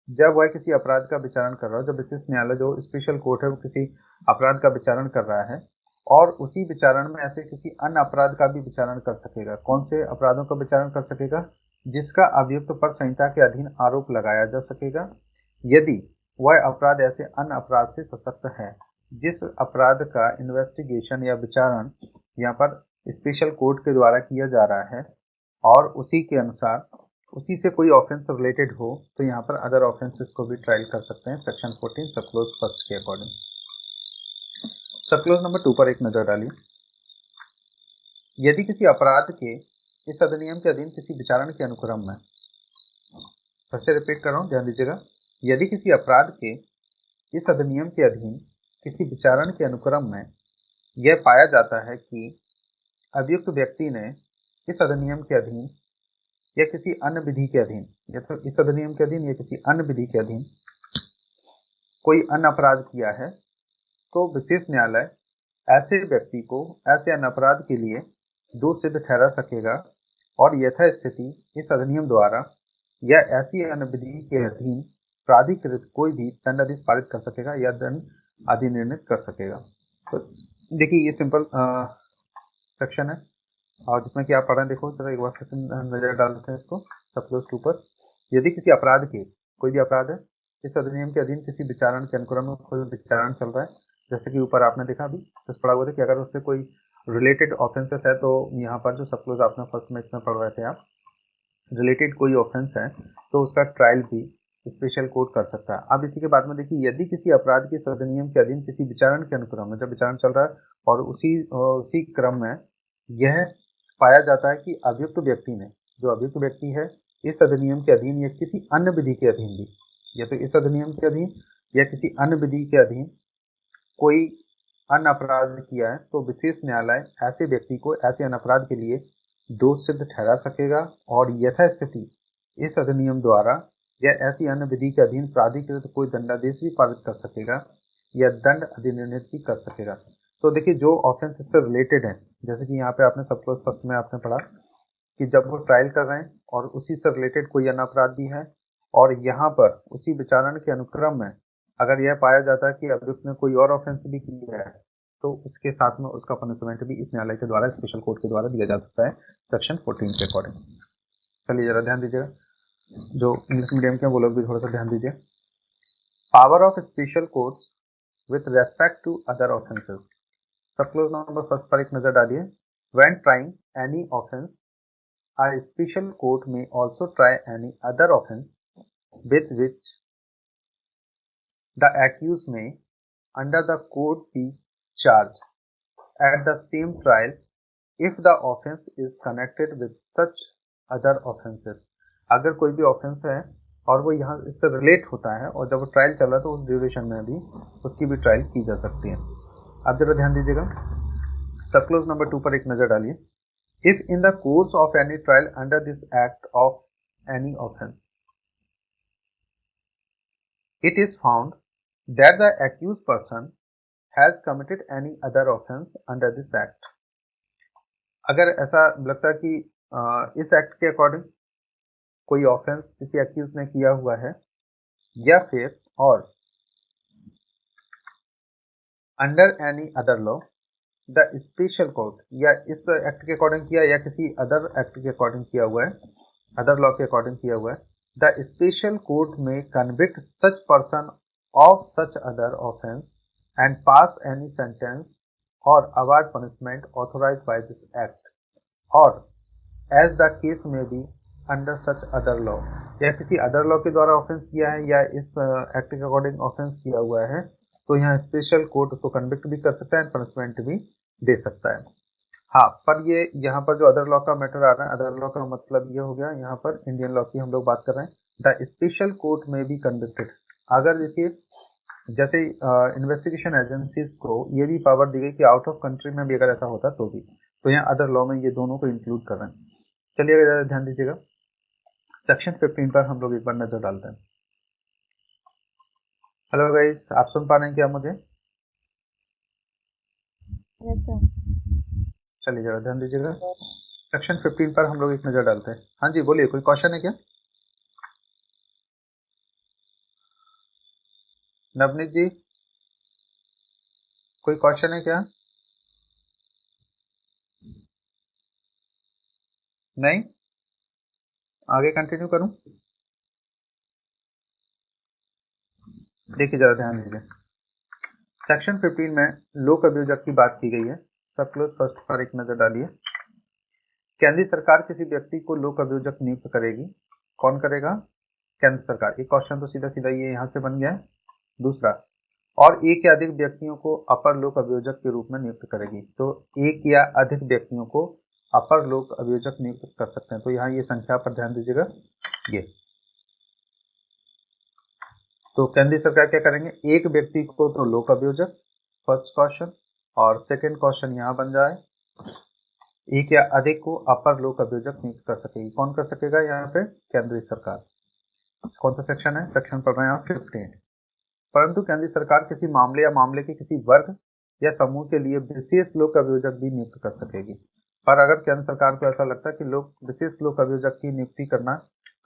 Speaker 1: जब वह किसी अपराध का विचारण कर रहा है, जब विशेष न्यायालय जो स्पेशल कोर्ट है वो किसी अपराध का विचारण कर रहा है और उसी विचारण में ऐसे किसी अन्य अपराध का भी विचारण कर सकेगा। कौन से अपराधों का विचारण कर सकेगा? जिसका अभियुक्त पर संहिता के अधीन आरोप लगाया जा सकेगा, यदि वह अपराध ऐसे अन्य अपराध से सशक्त है जिस अपराध का इन्वेस्टिगेशन या विचारण यहाँ पर स्पेशल कोर्ट के द्वारा किया जा रहा है और उसी के अनुसार उसी से कोई ऑफेंस रिलेटेड हो, तो यहाँ पर अदर ऑफेंसेस को भी ट्रायल कर सकते हैं सेक्शन 14 सब क्लोज फर्स्ट के अकॉर्डिंग। सब क्लोज नंबर 2 पर एक नजर डालिए। यदि किसी अपराध के इस अधिनियम के अधीन किसी विचारण के अनुक्रम में, फिर से रिपीट कर रहा हूँ, ध्यान दीजिएगा, यदि किसी अपराध के इस अधिनियम के अधीन किसी विचारण के अनुक्रम में यह पाया जाता है कि अभियुक्त व्यक्ति ने इस अधिनियम के अधीन या किसी अन्य विधि के अधीन, या तो इस अधिनियम के अधीन या किसी अन्य विधि के अधीन कोई अन्य अपराध किया है, तो विशेष न्यायालय ऐसे व्यक्ति को ऐसे अन्य अपराध के लिए दोषी सिद्ध ठहरा सकेगा और यथास्थिति इस अधिनियम द्वारा या ऐसी अन्य विधि के अधीन प्राधिकृत कोई भी दंडादेश पारित कर सकेगा या दंड अधिनिर्णित कर सकेगा। तो देखिए ये सिंपल सेक्शन है और जिसमें कि आप पढ़ रहे हैं, देखो जरा एक बार सेक्शन नजर डालते हैं इसको सब क्लोज 2 पर। यदि किसी अपराध के, कोई भी अपराध है, इस अधिनियम के अधीन किसी विचारण के अनुक्रम में कोई विचारण चल रहा है, जैसे कि ऊपर आपने देखा अभी तो पढ़ा हुआ था कि अगर उससे कोई रिलेटेड ऑफेंसेस है, तो यहाँ पर जो सब क्लोज आपने फर्स्ट में इसमें पढ़ रहे थे आप, रिलेटेड कोई ऑफेंस है तो उसका ट्रायल भी स्पेशल कोर्ट कर सकता है। अब इसी के बाद में देखिए, यदि किसी अपराध के अधिनियम के अधीन किसी विचारण के अनुक्रम में, जब विचारण चल रहा है और उसी क्रम में यह पाया जाता है कि अभियुक्त व्यक्ति ने, जो अभियुक्त व्यक्ति है, इस अधिनियम के अधीन या किसी अन्य विधि के अधीन भी, या तो इस अधिनियम के अधीन या किसी अन्य विधि के अधीन कोई अन्य अपराध किया है, तो विशेष न्यायालय ऐसे व्यक्ति को ऐसे अन्य अपराध के लिए दोष सिद्ध ठहरा सकेगा और यथास्थिति इस अधिनियम द्वारा या ऐसी अन्य विधि के अधीन प्राधिकृत कोई दंडादेश भी पारित कर सकेगा या दंड अधिनिर्णित भी कर सकेगा। तो देखिए जो ऑफेंस इससे रिलेटेड है, जैसे कि यहाँ पे आपने सब क्लोज फर्स्ट में आपने पढ़ा कि जब वो ट्रायल कर रहे हैं और उसी से रिलेटेड कोई अन्य अपराध भी है और यहाँ पर उसी विचारण के अनुक्रम में अगर यह पाया जाता है कि अभियुक्त ने कोई और ऑफेंस भी किया है, तो उसके साथ में उसका पनिशमेंट भी इस न्यायालय के द्वारा, स्पेशल कोर्ट के द्वारा दिया जा सकता है सेक्शन 14 के अकॉर्डिंग। चलिए जरा ध्यान दीजिएगा, जो इंग्लिश मीडियम के वो लोग भी थोड़ा सा ध्यान दीजिए। Power of special courts with respect to other offences. सब क्लोज नंबर फर्स्ट पर एक नजर डालिए। When trying any offence, a special court may also try any other offense with which the accused may, under the code, be charged at the same trial if the offense is connected with such other offenses। अगर कोई भी offence है और वो यहाँ इससे relate होता है और जब वो ट्रायल चल रहा है तो उस ड्यूरेशन में भी उसकी भी ट्रायल की जा सकती है। अब जरा ध्यान दीजिएगा, सब क्लोज नंबर 2 पर एक नजर डालिए। If in the course of any trial under this act of any offence, it is found that the accused person has committed any other offence under this act, अगर ऐसा लगता है कि इस एक्ट के अकॉर्डिंग कोई ऑफेंस किसी accused ने किया हुआ है या फिर और under any other law the special court, या इस एक्ट के अकॉर्डिंग किया या किसी अदर एक्ट के अकॉर्डिंग किया हुआ है, अदर लॉ के अकॉर्डिंग किया हुआ है, द स्पेशल कोर्ट में convict such person of such other offence and pass any sentence और award punishment authorise by this act और as the case may be under such other law, या किसी other law के द्वारा offence किया है या इस एक्ट के अकॉर्डिंग ऑफेंस किया हुआ है, तो यहाँ स्पेशल कोर्ट उसको कन्विक्ट भी कर सकता है, पनिशमेंट भी दे सकता है। हाँ, पर ये यहाँ पर जो अदर लॉ का मैटर आ रहा है, अदर लॉ का मतलब ये हो गया, यहाँ पर इंडियन लॉ की हम लोग बात कर रहे हैं। द स्पेशल कोर्ट में बी कन्विक्टेड, अगर देखिए जैसे इन्वेस्टिगेशन एजेंसीज को ये भी पावर दी गई कि आउट ऑफ कंट्री में भी अगर ऐसा होता तो भी, तो यहाँ अदर लॉ में ये दोनों को इंक्लूड कर रहे हैं। चलिए अगर ध्यान दीजिएगा, सेक्शन 15 पर हम लोग एक बार नजर डालते हैं। हेलो गाइस, आप सुन पा रहे हैं क्या मुझे?
Speaker 3: Yes sir.
Speaker 1: चलिए जरा ध्यान दीजिएगा, सेक्शन 15 पर हम लोग एक नजर डालते हैं। हाँ जी बोलिए, कोई क्वेश्चन है क्या? नवनीत जी, कोई क्वेश्चन है क्या? नहीं, आगे कंटिन्यू करूं? देखिए जरा ध्यान दीजिए, सेक्शन 15 में लोक अभियोजक की बात की गई है। सब क्लोज फर्स्ट पर एक नजर डालिए। केंद्रीय सरकार किसी व्यक्ति को लोक अभियोजक नियुक्त करेगी। कौन करेगा? केंद्र सरकार। एक क्वेश्चन तो सीधा सीधा ये यहाँ से बन गया है। दूसरा, और एक या अधिक व्यक्तियों को अपर लोक अभियोजक के रूप में नियुक्त करेगी। तो एक या अधिक व्यक्तियों को अपर लोक अभियोजक नियुक्त कर सकते हैं। तो यहाँ ये संख्या पर ध्यान दीजिएगा। ये तो केंद्रीय सरकार क्या करेंगे, एक व्यक्ति को तो लोक अभियोजक, फर्स्ट क्वेश्चन, और सेकेंड क्वेश्चन यहाँ बन जाए, एक या अधिक को अपर लोक अभियोजक नियुक्त कर सकेगी। कौन कर सकेगा यहाँ पे? केंद्रीय सरकार। कौन सा सेक्शन है? सेक्शन पढ़ रहे हैं आप 15। परंतु केंद्रीय सरकार किसी मामले या मामले के किसी वर्ग या समूह के लिए विशेष लोक अभियोजक भी नियुक्त कर सकेगी। पर अगर केंद्र सरकार को ऐसा लगता है कि विशेष लोक अभियोजक की नियुक्ति करना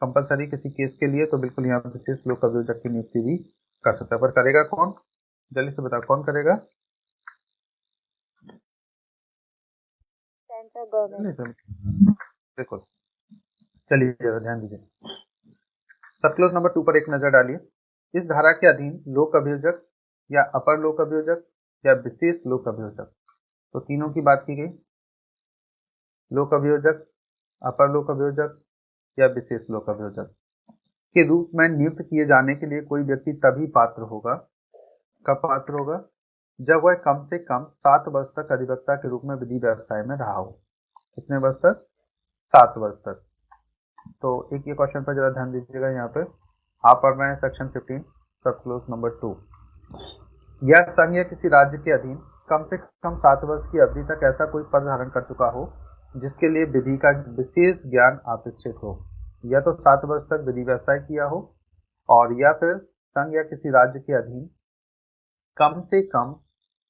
Speaker 1: कंपलसरी किसी केस के लिए, तो बिल्कुल यहाँ पर विशेष लोक अभियोजक की नियुक्ति भी कर सकता है। पर करेगा कौन? जल्दी से बताओ, कौन करेगा?
Speaker 3: Central government.
Speaker 1: बिल्कुल। चलिए जरा ध्यान दीजिए, सब क्लोज नंबर 2 पर एक नजर डालिए। इस धारा के अधीन लोक अभियोजक या अपर लोक अभियोजक या विशेष लोक अभियोजक, तो तीनों की बात की गई। लोक अभियोजक, अपर लोक अभियोजक या विशेष लोक अभियोजक के रूप में नियुक्त किए जाने के लिए कोई व्यक्ति तभी पात्र होगा, कब पात्र होगा? जब वह कम से कम 7 वर्ष तक अधिवक्ता के रूप में विधि व्यवसाय में रहा हो। कितने वर्ष तक? 7 वर्ष तक। तो एक ये क्वेश्चन पर जरा ध्यान दीजिएगा, यहाँ पे आप पढ़ रहे हैं सेक्शन 15 सब क्लोज नंबर 2। यह संघ या किसी राज्य के अधीन कम से कम 7 वर्ष की अवधि तक ऐसा कोई पद धारण कर चुका हो जिसके लिए विधि का विशेष ज्ञान अपेक्षित हो, या तो 7 वर्ष तक विधि व्यवसाय किया हो, और या फिर संघ या किसी राज्य के अधीन कम से कम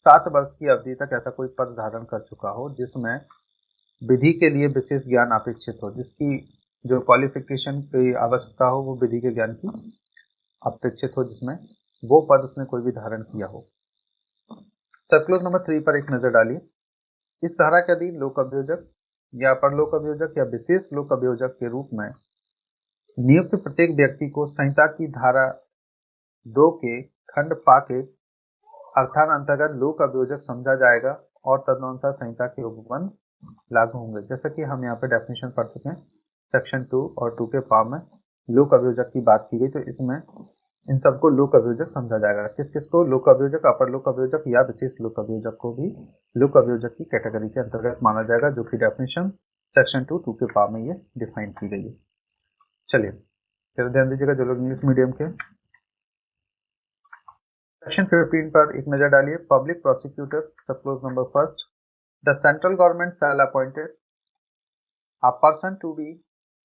Speaker 1: 7 वर्ष की अवधि तक ऐसा कोई पद धारण कर चुका हो जिसमें विधि के लिए विशेष ज्ञान अपेक्षित हो, जिसकी जो क्वालिफिकेशन की आवश्यकता हो वो विधि के ज्ञान की अपेक्षित हो, जिसमें वो पद उसने कोई भी धारण किया हो। सर्कुलर नंबर 3 पर एक नजर डालिए। इस धारा के अधीन लोक अभियोजक या अपर लोक अभियोजक या विशेष लोक अभियोजक के रूप में नियुक्त प्रत्येक व्यक्ति को संहिता की धारा 2 के खंड पा के अर्थान अंतर्गत लोक अभियोजक समझा जाएगा और तदनुसार संहिता के उपबंध लागू होंगे। जैसा कि हम यहाँ पे डेफिनेशन पढ़ चुके हैं, सेक्शन 2 और 2 के पा में लोक अभियोजक की बात की गई, तो इसमें इन सबको लोक अभियोजक समझा जाएगा। किस किस को? लोक अभियोजक, अपर लोक अभियोजक या विशेष लोक अभियोजक को भी लोक अभियोजक की कैटेगरी के अंतर्गत माना जाएगा, जो कि डेफिनेशन सेक्शन 2 के पा में ये डिफाइन की गई है। चलिए फिर ध्यान दीजिएगा जो लोग इंग्लिश मीडियम के, सेक्शन 15 पर एक नजर डालिए। पब्लिक प्रोसिक्यूटर, सब close number 1, the central government shell appointed a person to be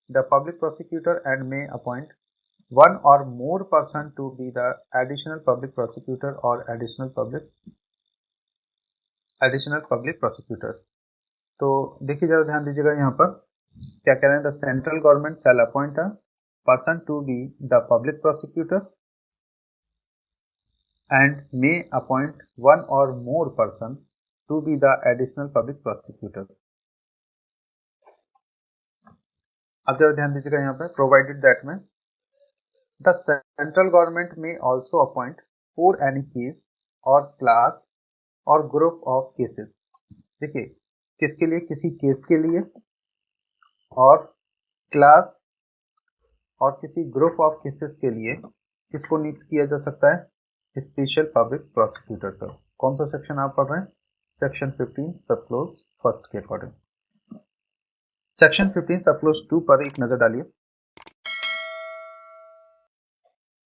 Speaker 1: the public prosecutor and may appoint one or more person to be the additional public prosecutor or additional public prosecutor। तो देखिए जरा ध्यान दीजिएगा, यहाँ पर क्या कह रहे हैं? The central government shall appoint a person to be the public prosecutor and may appoint one or more person to be the additional public prosecutor। अब जरा ध्यान दीजिएगा यहाँ पे, provided that may the central government may also appoint for any case or class or group of cases. देखिए किसके लिए? किसी केस के लिए और क्लास और किसी ग्रुप ऑफ केसेस के लिए किसको नियुक्त किया जा सकता है? स्पेशल पब्लिक प्रोसिक्यूटर का। कौन सा सेक्शन आप पढ़ रहे हैं? सेक्शन 15 सब क्लोज फर्स्ट के अकॉर्डिंग। सेक्शन 15 सब क्लोज 2 पर एक नजर डालिए।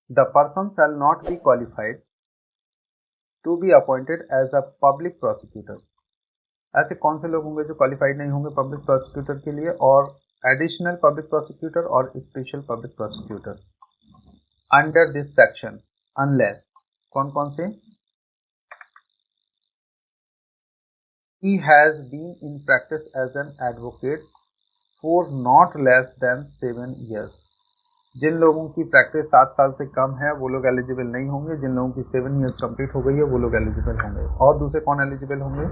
Speaker 1: The person shall not be qualified to be appointed as a public prosecutor. ऐसे कौन से लोग होंगे जो क्वालिफाइड नहीं होंगे पब्लिक प्रोसिक्यूटर के लिए, और एडिशनल पब्लिक प्रोसिक्यूटर और special public prosecutor under this section, unless कौन कौन से, he has been in practice as an advocate for not less than 7 years। जिन लोगों की प्रैक्टिस 7 साल से कम है वो लोग एलिजिबल नहीं होंगे, जिन लोगों की 7 ईयर्स कंप्लीट हो गई है वो लोग एलिजिबल होंगे। और दूसरे कौन एलिजिबल होंगे,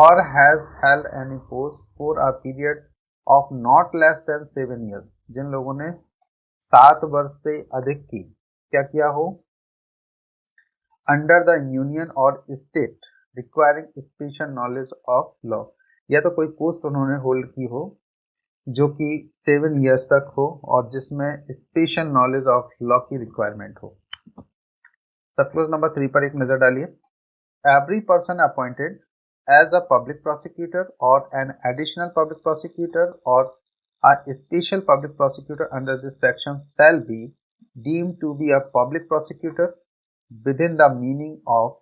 Speaker 1: और has held any post for a period of not less than 7 years, जिन लोगों ने 7 वर्ष से अधिक की क्या किया हो, अंडर द यूनियन और state requiring special knowledge of law, या तो कोई पोस्ट उन्होंने होल्ड की हो जो कि 7 ईयर्स तक हो और जिसमें स्पेशल नॉलेज ऑफ लॉ की रिक्वायरमेंट हो। सब क्लोज नंबर 3 पर एक नजर डालिए। Every person appointed as a public prosecutor और एन एडिशनल पब्लिक प्रोसिक्यूटर और a special public prosecutor under this section shall be deemed to be a public prosecutor within the meaning of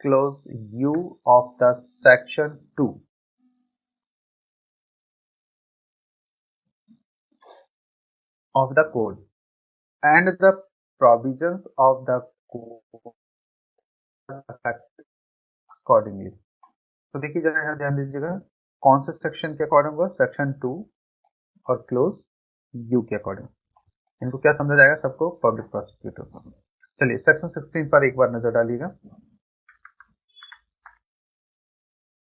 Speaker 1: clause U of the section 2 of the code and the provisions of the code accordingly। तो देखिए जरा यहाँ ध्यान दीजिएगा कौन से section के according हुआ, सेक्शन 2 और क्लोज यू के अकॉर्डिंग। इनको क्या समझा जाएगा सबको, पब्लिक प्रोसिक्यूटर। चलिए सेक्शन 16 पर एक बार नजर डालिएगा।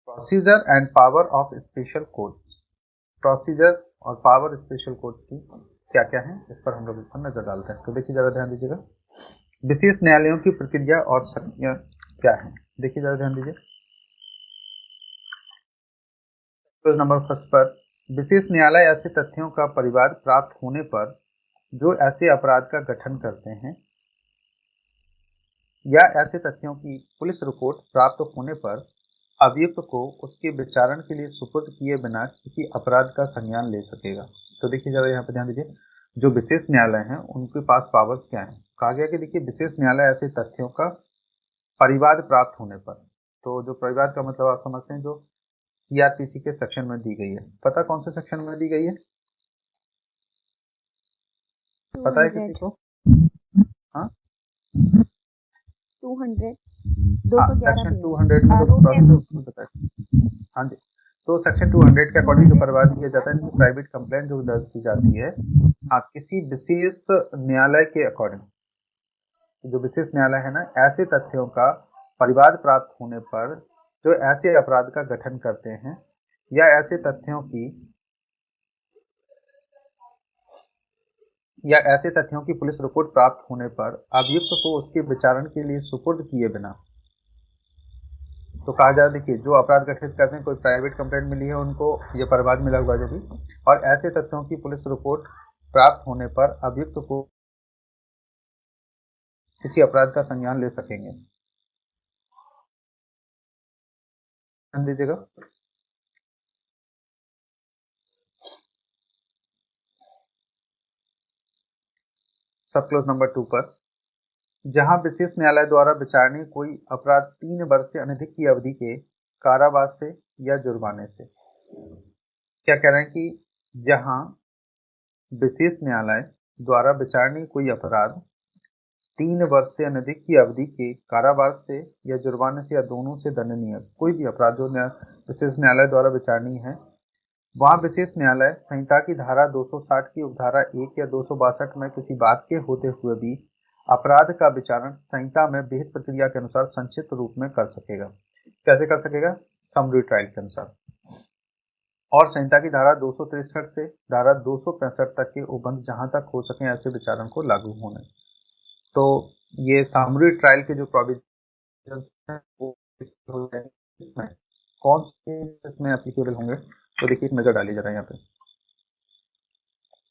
Speaker 1: Procedure and power of special court. Procedure और पावर स्पेशल कोर्ट की क्या क्या है इस पर हम लोग इस पर नजर डालते हैं। तो देखिए जरा ध्यान दीजिएगा विशेष न्यायालयों की प्रक्रिया और शक्तियां क्या है। देखिए जरा ध्यान दीजिए नंबर फर्स्ट पर, विशेष न्यायालय ऐसे तथ्यों का परिवाद प्राप्त होने पर जो ऐसे अपराध का गठन करते हैं या ऐसे तथ्यों की पुलिस रिपोर्ट प्राप्त होने पर अभियुक्त को उसके विचारण के लिए सुपुर्द किए बिना किसी अपराध का संज्ञान ले सकेगा। तो देखिए जरा यहाँ पे ध्यान दीजिए जो विशेष न्यायालय हैं उनके पास पावर्स क्या है। कहा गया कि देखिए विशेष न्यायालय ऐसे तथ्यों का परिवाद प्राप्त होने पर, तो जो परिवाद का मतलब आप समझते हैं जो सीआरपीसी के सेक्शन में दी गई है, पता कौन से सेक्शन में दी गई है, पता है किसी को? हाँ
Speaker 3: 200
Speaker 1: सेक्शन 200 में तो बताया। हाँ जी, तो सेक्शन 200 के अकॉर्डिंग जो परिवाद किया जाता है, प्राइवेट कंप्लेंट जो दर्ज की जाती है हाँ किसी विशेष न्यायालय के अकॉर्डिंग, जो विशेष न्यायालय है ना, ऐसे तथ्यों का परिवाद प्राप्त होने पर जो ऐसे अपराध का गठन करते हैं या ऐसे तथ्यों की पुलिस रिपोर्ट प्राप्त होने पर अभियुक्त को उसके विचारण के लिए सुपुर्द किए बिना, तो कहा जाए देखिए जो अपराध गठित करते हैं कोई प्राइवेट कंप्लेंट मिली है उनको ये परिवाद मिला हुआ जो भी, और ऐसे तथ्यों की पुलिस रिपोर्ट प्राप्त होने पर अभियुक्त को किसी अपराध का संज्ञान ले सकेंगे। ध्यान दीजिएगा सब क्लोज नंबर 2 पर, जहां विशेष न्यायालय द्वारा विचारणीय कोई अपराध 3 वर्ष से अनधिक की अवधि के कारावास से या जुर्माने से, क्या कह रहे हैं कि जहां विशेष न्यायालय द्वारा विचारणीय कोई अपराध 3 वर्ष से अनधिक की अवधि के कारावास से या जुर्माने से या दोनों से दंडनीय कोई भी अपराध जो विशेष न्यायालय द्वारा विचारणीय है, वहां विशेष न्यायालय संहिता की धारा 260 की उपधारा 1 या 262 में किसी बात के होते हुए भी अपराध का विचारण संहिता में विहित प्रक्रिया के अनुसार संक्षिप्त रूप में कर सकेगा। कैसे कर सकेगा? समरी ट्रायल के अनुसार। और संहिता की धारा 263 से धारा 265 तक के उपबंध जहां तक हो सके ऐसे विचारण को लागू होने। तो ये समरी ट्रायल के जो प्रोविजन है वो इसमें कौन से इसमें एप्लीकेबल होंगे, तो देखिए एक नजर डालिए जरा यहाँ पे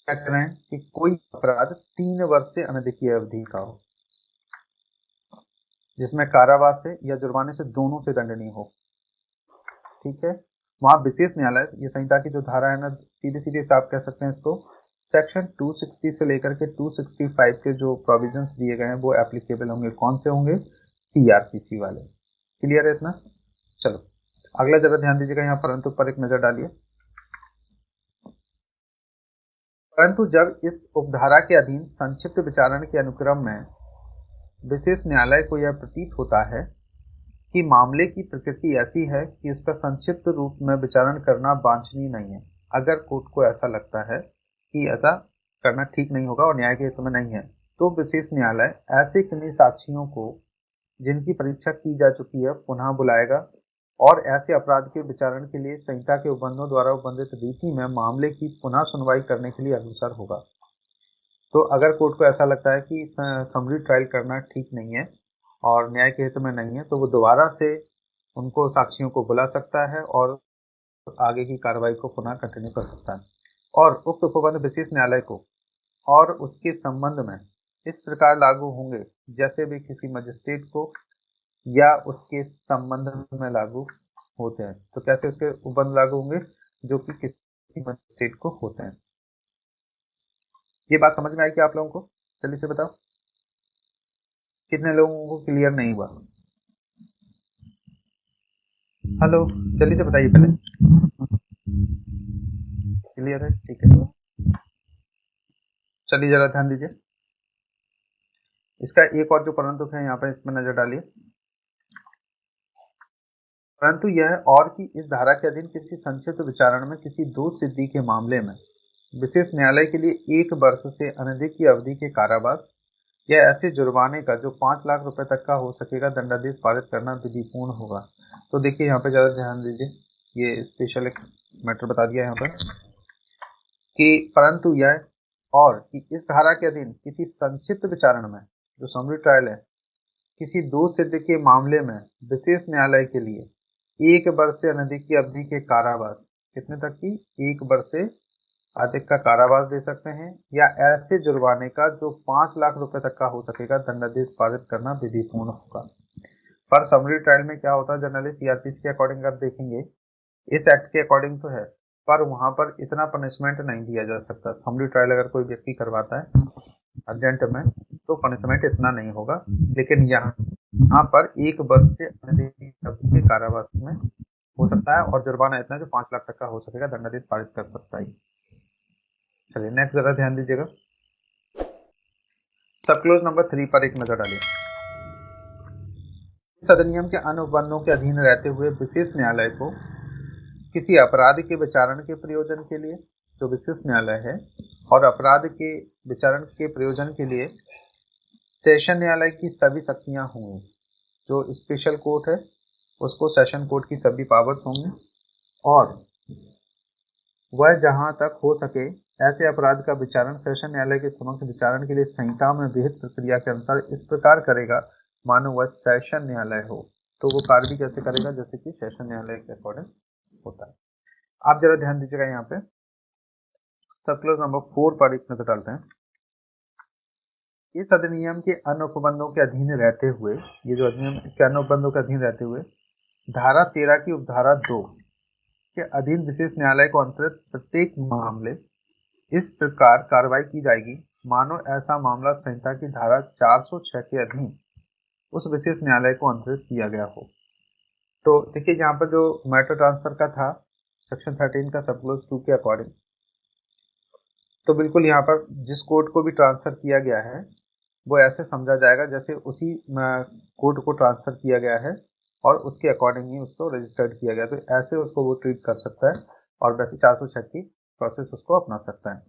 Speaker 1: क्या कह रहे हैं कि कोई अपराध 3 वर्ष से अनधिक की अवधि का हो जिसमें कारावास से या जुर्माने से दोनों से दंडनीय हो, ठीक है, वहाँ विशेष न्यायालय, ये संहिता की जो धारा है ना, सीधे सीधे आप कह सकते हैं इसको, सेक्शन 260 से लेकर के 265 के जो प्रोविजंस दिए गए हैं वो एप्लीकेबल होंगे। कौन से होंगे? सीआरपीसी वाले। क्लियर है इतना? चलो अगला जरा ध्यान दीजिएगा, यहाँ परंतु पर एक नजर डालिए। परंतु जब इस उपधारा के अधीन संक्षिप्त विचारण के अनुक्रम में विशेष न्यायालय को यह प्रतीत होता है कि मामले की प्रकृति ऐसी है कि इसका संक्षिप्त रूप में विचारण करना वांछनीय नहीं है, अगर कोर्ट को ऐसा लगता है कि ऐसा करना ठीक नहीं होगा और न्याय के हित में नहीं है, तो विशेष न्यायालय ऐसे किन्हीं साक्षियों को जिनकी परीक्षा की जा चुकी है पुनः बुलाएगा और ऐसे अपराध के विचारण के लिए संहिता के उपबंधों द्वारा उपबंधित रीति में मामले की पुनः सुनवाई करने के लिए अग्रसर होगा। तो अगर कोर्ट को ऐसा लगता है कि समरी ट्रायल करना ठीक नहीं है और न्याय के हित में नहीं है, तो वो दोबारा से उनको साक्षियों को बुला सकता है और आगे की कार्रवाई को पुनः कंटिन्यू कर सकता है। और उक्त उपबंध विशेष न्यायालय को और उसके संबंध में इस प्रकार लागू होंगे जैसे भी किसी मजिस्ट्रेट को या उसके संबंध में लागू होते हैं। तो कैसे उसके उपबंध लागू होंगे? जो कि किसी मजिस्ट्रेट को होते हैं। ये बात समझ में आई क्या आप लोगों को? जल्दी से बताओ, कितने लोगों को क्लियर नहीं हुआ? हेलो, जल्दी से बताइए पहले। क्लियर है? ठीक है, चलिए जरा ध्यान दीजिए। इसका एक और जो परंतु है यहाँ पर, इसमें नजर डालिए। परंतु यह और कि इस धारा के अधीन किसी संक्षिप्त विचारण में किसी दोष सिद्धि के मामले में विशेष न्यायालय के लिए 1 वर्ष से अनधिक की अवधि के कारावास या ऐसे जुर्माने का जो 5 लाख रुपए तक का हो सकेगा दंडादेश पारित करना विधिपूर्ण होगा। तो देखिए यहाँ पे ज्यादा ध्यान दीजिए, ये स्पेशल एक मैटर बता दिया है यहाँ पर कि परंतु यह और कि इस धारा के अधीन किसी संक्षिप्त विचारण में, जो समरी ट्रायल है, किसी दोष सिद्ध के मामले में विशेष न्यायालय के लिए 1 वर्ष से अनधिक की अवधि के कारावास, कितने तक की? 1 वर्ष से अधिक का कारावास दे सकते हैं या ऐसे जुर्माने का जो 5 लाख रुपए तक का हो सकेगा दंडादेश पारित करना विधिपूर्ण होगा। पर समरी ट्रायल में क्या होता है, जनरली सीआरपीसी के अकॉर्डिंग आप देखेंगे, इस एक्ट के अकॉर्डिंग तो है, पर वहां पर इतना पनिशमेंट नहीं दिया जा सकता। समरी ट्रायल अगर कोई व्यक्ति करवाता है अर्जेंट में तो पनिशमेंट इतना नहीं होगा, लेकिन यहाँ पर 1 वर्ष से अधिक के कारावास में हो सकता है और जुर्माना इतना जो 5 लाख तक का हो सकेगा दंडादेश पारित कर सकता है। चलिए नेक्स्ट जरा ध्यान दीजिएगा। सब क्लोज नंबर 3 पर एक नजर डालिए। इस अधिनियम के अन्य उपबंधों के अधीन रहते हुए विशेष न्यायालय को किसी अपराध के विचारण के प्रयोजन के लिए, जो विशेष न्यायालय है, और अपराध के विचारण के प्रयोजन के लिए सेशन न्यायालय की सभी शक्तियां होंगी। जो स्पेशल कोर्ट है उसको सेशन कोर्ट की सभी पावर्स होंगी और वह जहां तक हो सके ऐसे अपराध का विचारण सेशन न्यायालय के समक्ष विचारण के लिए संहिता में विहित प्रक्रिया के अनुसार इस प्रकार करेगा मानो वह सेशन न्यायालय हो। तो वो कार्य भी कैसे करेगा? जैसे कि सेशन न्यायालय के अकॉर्डिंग होता है। आप जरा ध्यान दीजिएगा, यहाँ पे सब क्लोज नंबर 4 पर एक नजर डालते हैं। इस अधिनियम के अन्य उपबंधों के अधीन रहते हुए, ये जो अधिनियम के अन्य उपबंधों के अधीन रहते हुए धारा 13 की उपधारा 2 के अधीन विशेष न्यायालय को अंतर्गत प्रत्येक मामले इस प्रकार कार्रवाई की जाएगी मानो ऐसा मामला संहिता की धारा 406 के अधीन उस विशेष न्यायालय को अंतरित किया गया हो। तो देखिए यहाँ पर जो मैटर ट्रांसफर का था सेक्शन 13 का सब क्लोज 2 के अकॉर्डिंग, तो बिल्कुल यहाँ पर जिस कोर्ट को भी ट्रांसफर किया गया है वो ऐसे समझा जाएगा जैसे उसी कोर्ट को ट्रांसफर किया गया है और उसके अकॉर्डिंग ही उसको रजिस्टर्ड किया गया, तो ऐसे उसको वो ट्रीट कर सकता है और वैसे 406 की प्रोसेस उसको अपना सकता है।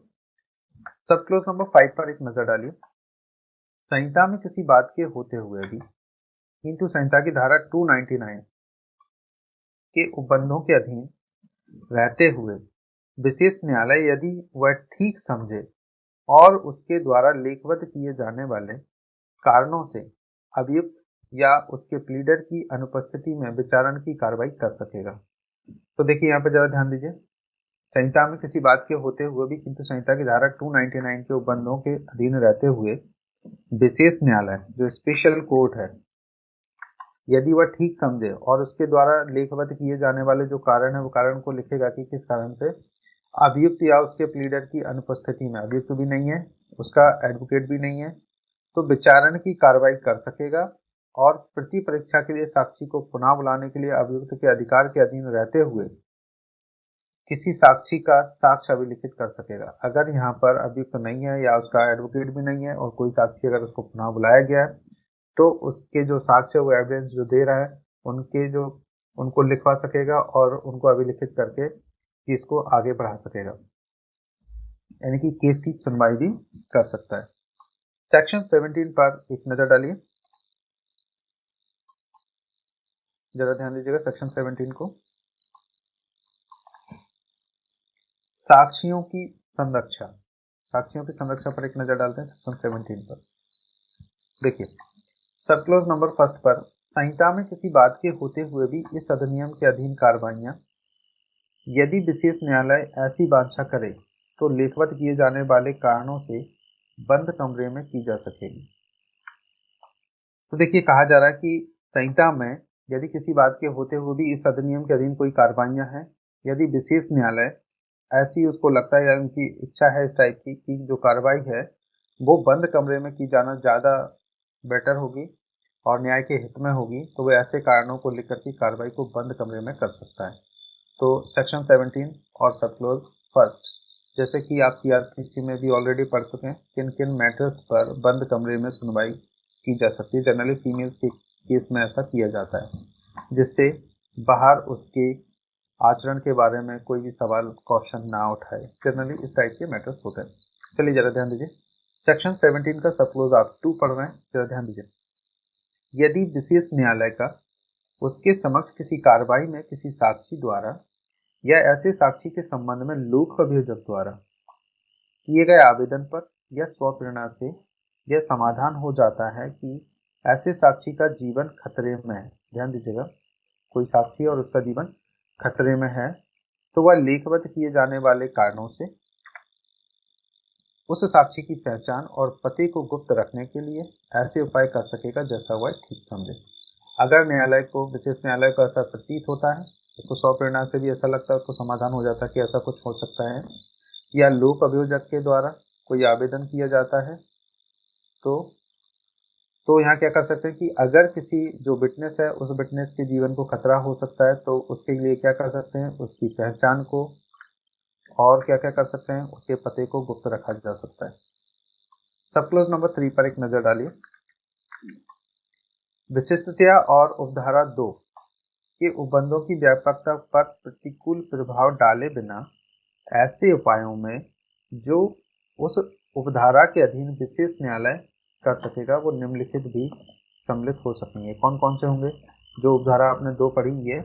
Speaker 1: सब क्लोज नंबर 5 पर एक नजर डालिए। संहिता में किसी बात के होते हुए भी किंतु संहिता की धारा 299 के उपबंधों के अधीन रहते हुए विशेष न्यायालय यदि वह ठीक समझे और उसके द्वारा लेखबद्ध किए जाने वाले कारणों से अभियुक्त या उसके प्लीडर की अनुपस्थिति में विचारण की कार्रवाई कर सकेगा। तो देखिए यहाँ पे जरा ध्यान दीजिए, संहिता में किसी बात के होते हुए भी किंतु संहिता की धारा 299 के उपबंधों के अधीन रहते हुए विशेष न्यायालय, जो स्पेशल कोर्ट है, यदि वह ठीक समझे और उसके द्वारा लेखबद्ध किए जाने वाले जो कारण है वो कारण को लिखेगा कि किस कारण से अभियुक्त या उसके प्लीडर की अनुपस्थिति में, अभियुक्त भी नहीं है, उसका एडवोकेट भी नहीं है, तो विचारण की कार्रवाई कर सकेगा और प्रति परीक्षा के लिए साक्षी को पुनः बुलाने के लिए अभियुक्त के अधिकार के अधीन रहते हुए किसी साक्षी का साक्ष्य अभिलिखित कर सकेगा। अगर यहाँ पर अभियुक्त नहीं है या उसका एडवोकेट भी नहीं है और कोई साक्षी अगर उसको पुनः बुलाया गया है तो उसके जो साक्ष्य वो एविडेंस जो दे रहा है उनको लिखवा सकेगा और उनको अभिलिखित करके केस को आगे बढ़ा सकेगा, यानी कि केस की सुनवाई भी कर सकता है। सेक्शन 17 पर एक नजर डालिए, जरा ध्यान दीजिएगा सेक्शन 17 को। साक्षियों की संरक्षा पर एक नजर डालते हैं सेक्शन 17 पर। देखिए सब क्लोज नंबर 1 पर संहिता में किसी बात के होते हुए भी इस अधिनियम के अधीन कार्रवाइयां यदि विशेष न्यायालय ऐसी वांछा करे तो लेखबद्ध किए जाने वाले कारणों से बंद कमरे में की जा सकेगी। तो देखिए कहा जा रहा है कि संहिता में यदि किसी बात के होते हुए भी इस अधिनियम के अधीन कोई कार्रवाइयां हैं, यदि विशेष न्यायालय ऐसी उसको लगता है या उनकी इच्छा है इस टाइप की कि जो कार्रवाई है वो बंद कमरे में की जाना ज़्यादा बेटर होगी और न्याय के हित में होगी, तो वे ऐसे कारणों को लेकर के कार्रवाई को बंद कमरे में कर सकता है। तो सेक्शन 17 और सब क्लोज 1 जैसे कि आप सीआरपीसी में भी ऑलरेडी पढ़ चुके हैं किन किन मैटर्स पर बंद कमरे में सुनवाई की जा सकती है। जनरली फीमेल के केस में ऐसा किया जाता है जिससे बाहर उसके आचरण के बारे में कोई भी सवाल क्वेश्चन ना उठाए। जनरली इस टाइप के मैटर्स होते हैं। चलिए जरा ध्यान दीजिए, सेक्शन 17 का सब क्लोज आप 2 पढ़ रहे हैं, जरा ध्यान दीजिए। यदि विशेष न्यायालय का उसके समक्ष किसी कार्रवाई में किसी साक्षी द्वारा या ऐसे साक्षी के संबंध में लोक अभियोजक द्वारा किए गए आवेदन पर या स्वप्रेरणा से यह समाधान हो जाता है कि ऐसे साक्षी का जीवन खतरे में है, ध्यान दीजिएगा, कोई साक्षी और उसका जीवन खतरे में है, तो वह लेखबद्ध किए जाने वाले कारणों से उस साक्षी की पहचान और पते को गुप्त रखने के लिए ऐसे उपाय कर सकेगा जैसा वह ठीक समझे। अगर न्यायालय को, विशेष न्यायालय को ऐसा प्रतीत होता है, उसको स्वप्रेरणा से भी ऐसा लगता है, उसको समाधान हो जाता है कि ऐसा कुछ हो सकता है, या लोक अभियोजक के द्वारा कोई आवेदन किया जाता है, तो यहाँ क्या कर सकते हैं कि अगर किसी जो विटनेस है उस विटनेस के जीवन को खतरा हो सकता है तो उसके लिए क्या कर सकते हैं, उसकी पहचान को और क्या क्या कर सकते हैं, उसके पते को गुप्त रखा जा सकता है। सब क्लोज नंबर 3 पर एक नजर डालिए। विशिष्टता और उपधारा 2 के उपबंधों की व्यापकता पर प्रतिकूल प्रभाव डाले बिना ऐसे उपायों में जो उस उपधारा के अधीन विशेष न्यायालय कर सकेगा वो निम्नलिखित भी सम्मिलित हो सकेंगे। कौन कौन से होंगे? जो उपधारा आपने 2 पढ़ी है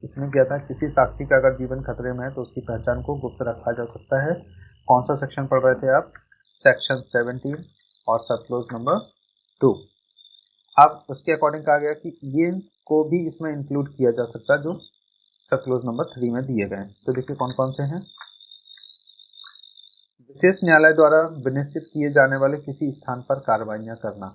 Speaker 1: इसमें क्या था, किसी साक्षी का अगर जीवन खतरे में है तो उसकी पहचान को गुप्त रखा जा सकता है। कौन सा सेक्शन पढ़ रहे थे आप? सेक्शन 17 और सब क्लोज नंबर 2। अब उसके अकॉर्डिंग कहा गया कि ये को भी इसमें इंक्लूड किया जा सकता है जो सब क्लोज नंबर 3 में दिए गए हैं। तो देखिए कौन कौन से हैं। विशेष न्यायालय द्वारा विनिश्चित किए जाने वाले किसी स्थान पर कार्रवाइयां करना।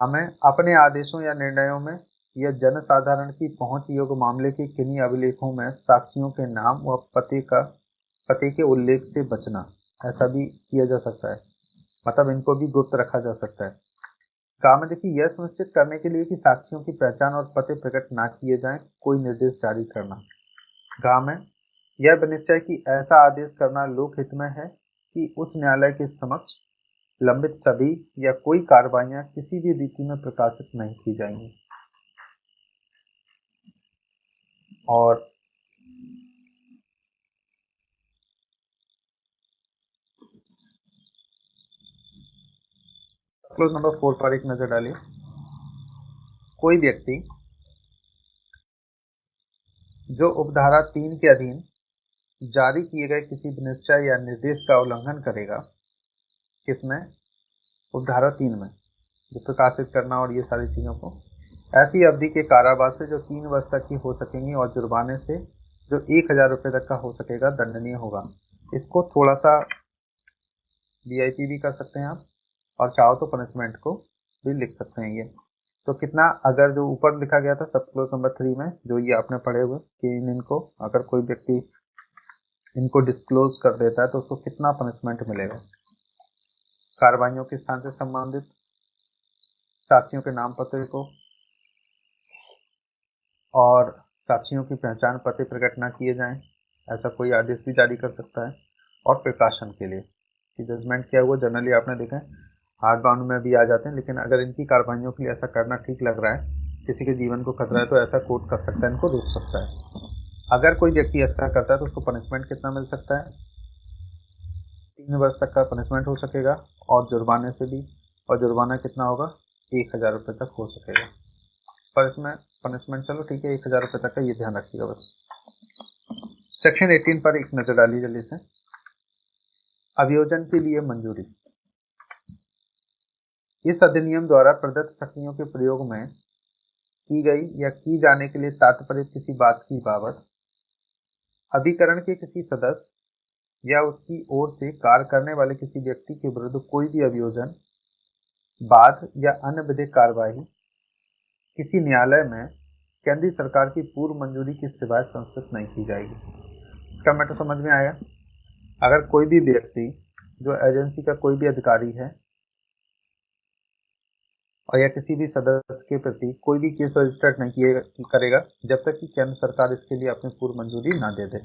Speaker 1: हमें अपने आदेशों या निर्णयों में या जनसाधारण की पहुंच योग्य मामले के किन्हीं अभिलेखों में साक्षियों के नाम व पते के उल्लेख से बचना, ऐसा भी किया जा सकता है, मतलब इनको भी गुप्त रखा जा सकता है। कहा में देखिए यह सुनिश्चित करने के लिए कि साक्षियों की पहचान और पते प्रकट ना किए जाएं कोई निर्देश जारी करना। कहा में यह विनिश्चय कि ऐसा आदेश करना लोकहित में है कि उस न्यायालय के समक्ष लंबित सभी या कोई कार्रवाइयां किसी भी रीति में प्रकाशित नहीं की जाएंगी। और क्लोज नंबर 4 पर एक नजर डालिए। कोई व्यक्ति जो उपधारा 3 के अधीन जारी किए गए किसी विनिश्चय या निर्देश का उल्लंघन करेगा, किसमें? उपधारा 3 में, जो प्रकाशित करना और ये सारी चीजों को, ऐसी अवधि के कारावास से जो 3 वर्ष तक की हो सकेंगी और जुर्माने से जो 1000 रुपये तक का हो सकेगा दंडनीय होगा। इसको थोड़ा सा VIP भी कर सकते हैं आप और चाहो तो पनिशमेंट को भी लिख सकते हैं ये। तो कितना, अगर जो ऊपर लिखा गया था सब क्लोज नंबर 3 में जो ये आपने पढ़े हुए कि इनको अगर कोई व्यक्ति इनको डिस्क्लोज कर देता है तो उसको कितना पनिशमेंट मिलेगा। कार्रवाइयों के स्थान से संबंधित साक्षियों के नाम पते को और साक्षियों की पहचान पते प्रकट न किए जाएं, ऐसा कोई आदेश भी जारी कर सकता है। और प्रकाशन के लिए कि जजमेंट क्या हुआ, जनरली आपने देखा है हार्ड बाउंड में भी आ जाते हैं, लेकिन अगर इनकी कार्रवाइयों के लिए ऐसा करना ठीक लग रहा है, किसी के जीवन को खतरा है, तो ऐसा कोर्ट कर सकता है, इनको रोक सकता है। अगर कोई व्यक्ति ऐसा करता है तो उसको पनिशमेंट कितना मिल सकता है, 3 वर्ष तक का पनिशमेंट हो सकेगा और जुर्माने से भी, और जुर्माना कितना होगा, 1000 रुपये तक हो सकेगा। पर इसमें पनिशमेंट चलो ठीक है 1000 रुपये तक का, ये ध्यान रखिएगा बस। सेक्शन 18 पर एक नजर डालिए जल्दी से। अभियोजन के लिए मंजूरी। इस अधिनियम द्वारा प्रदत्त शक्तियों के प्रयोग में की गई या की जाने के लिए तात्पर्य किसी बात की बाबत अभिकरण के किसी सदस्य या उसकी ओर से कार्य करने वाले किसी व्यक्ति के विरुद्ध कोई भी अभियोजन, वाद या अन्य विधिक कार्यवाही किसी न्यायालय में केंद्रीय सरकार की पूर्व मंजूरी के सिवाय संस्कृत नहीं की जाएगी। इसका मैटर समझ में आया। अगर कोई भी व्यक्ति जो एजेंसी का कोई भी अधिकारी है और या किसी भी सदस्य के प्रति कोई भी केस रजिस्टर्ड नहीं करेगा जब तक कि केंद्र सरकार इसके लिए अपनी पूर्व मंजूरी ना दे दे।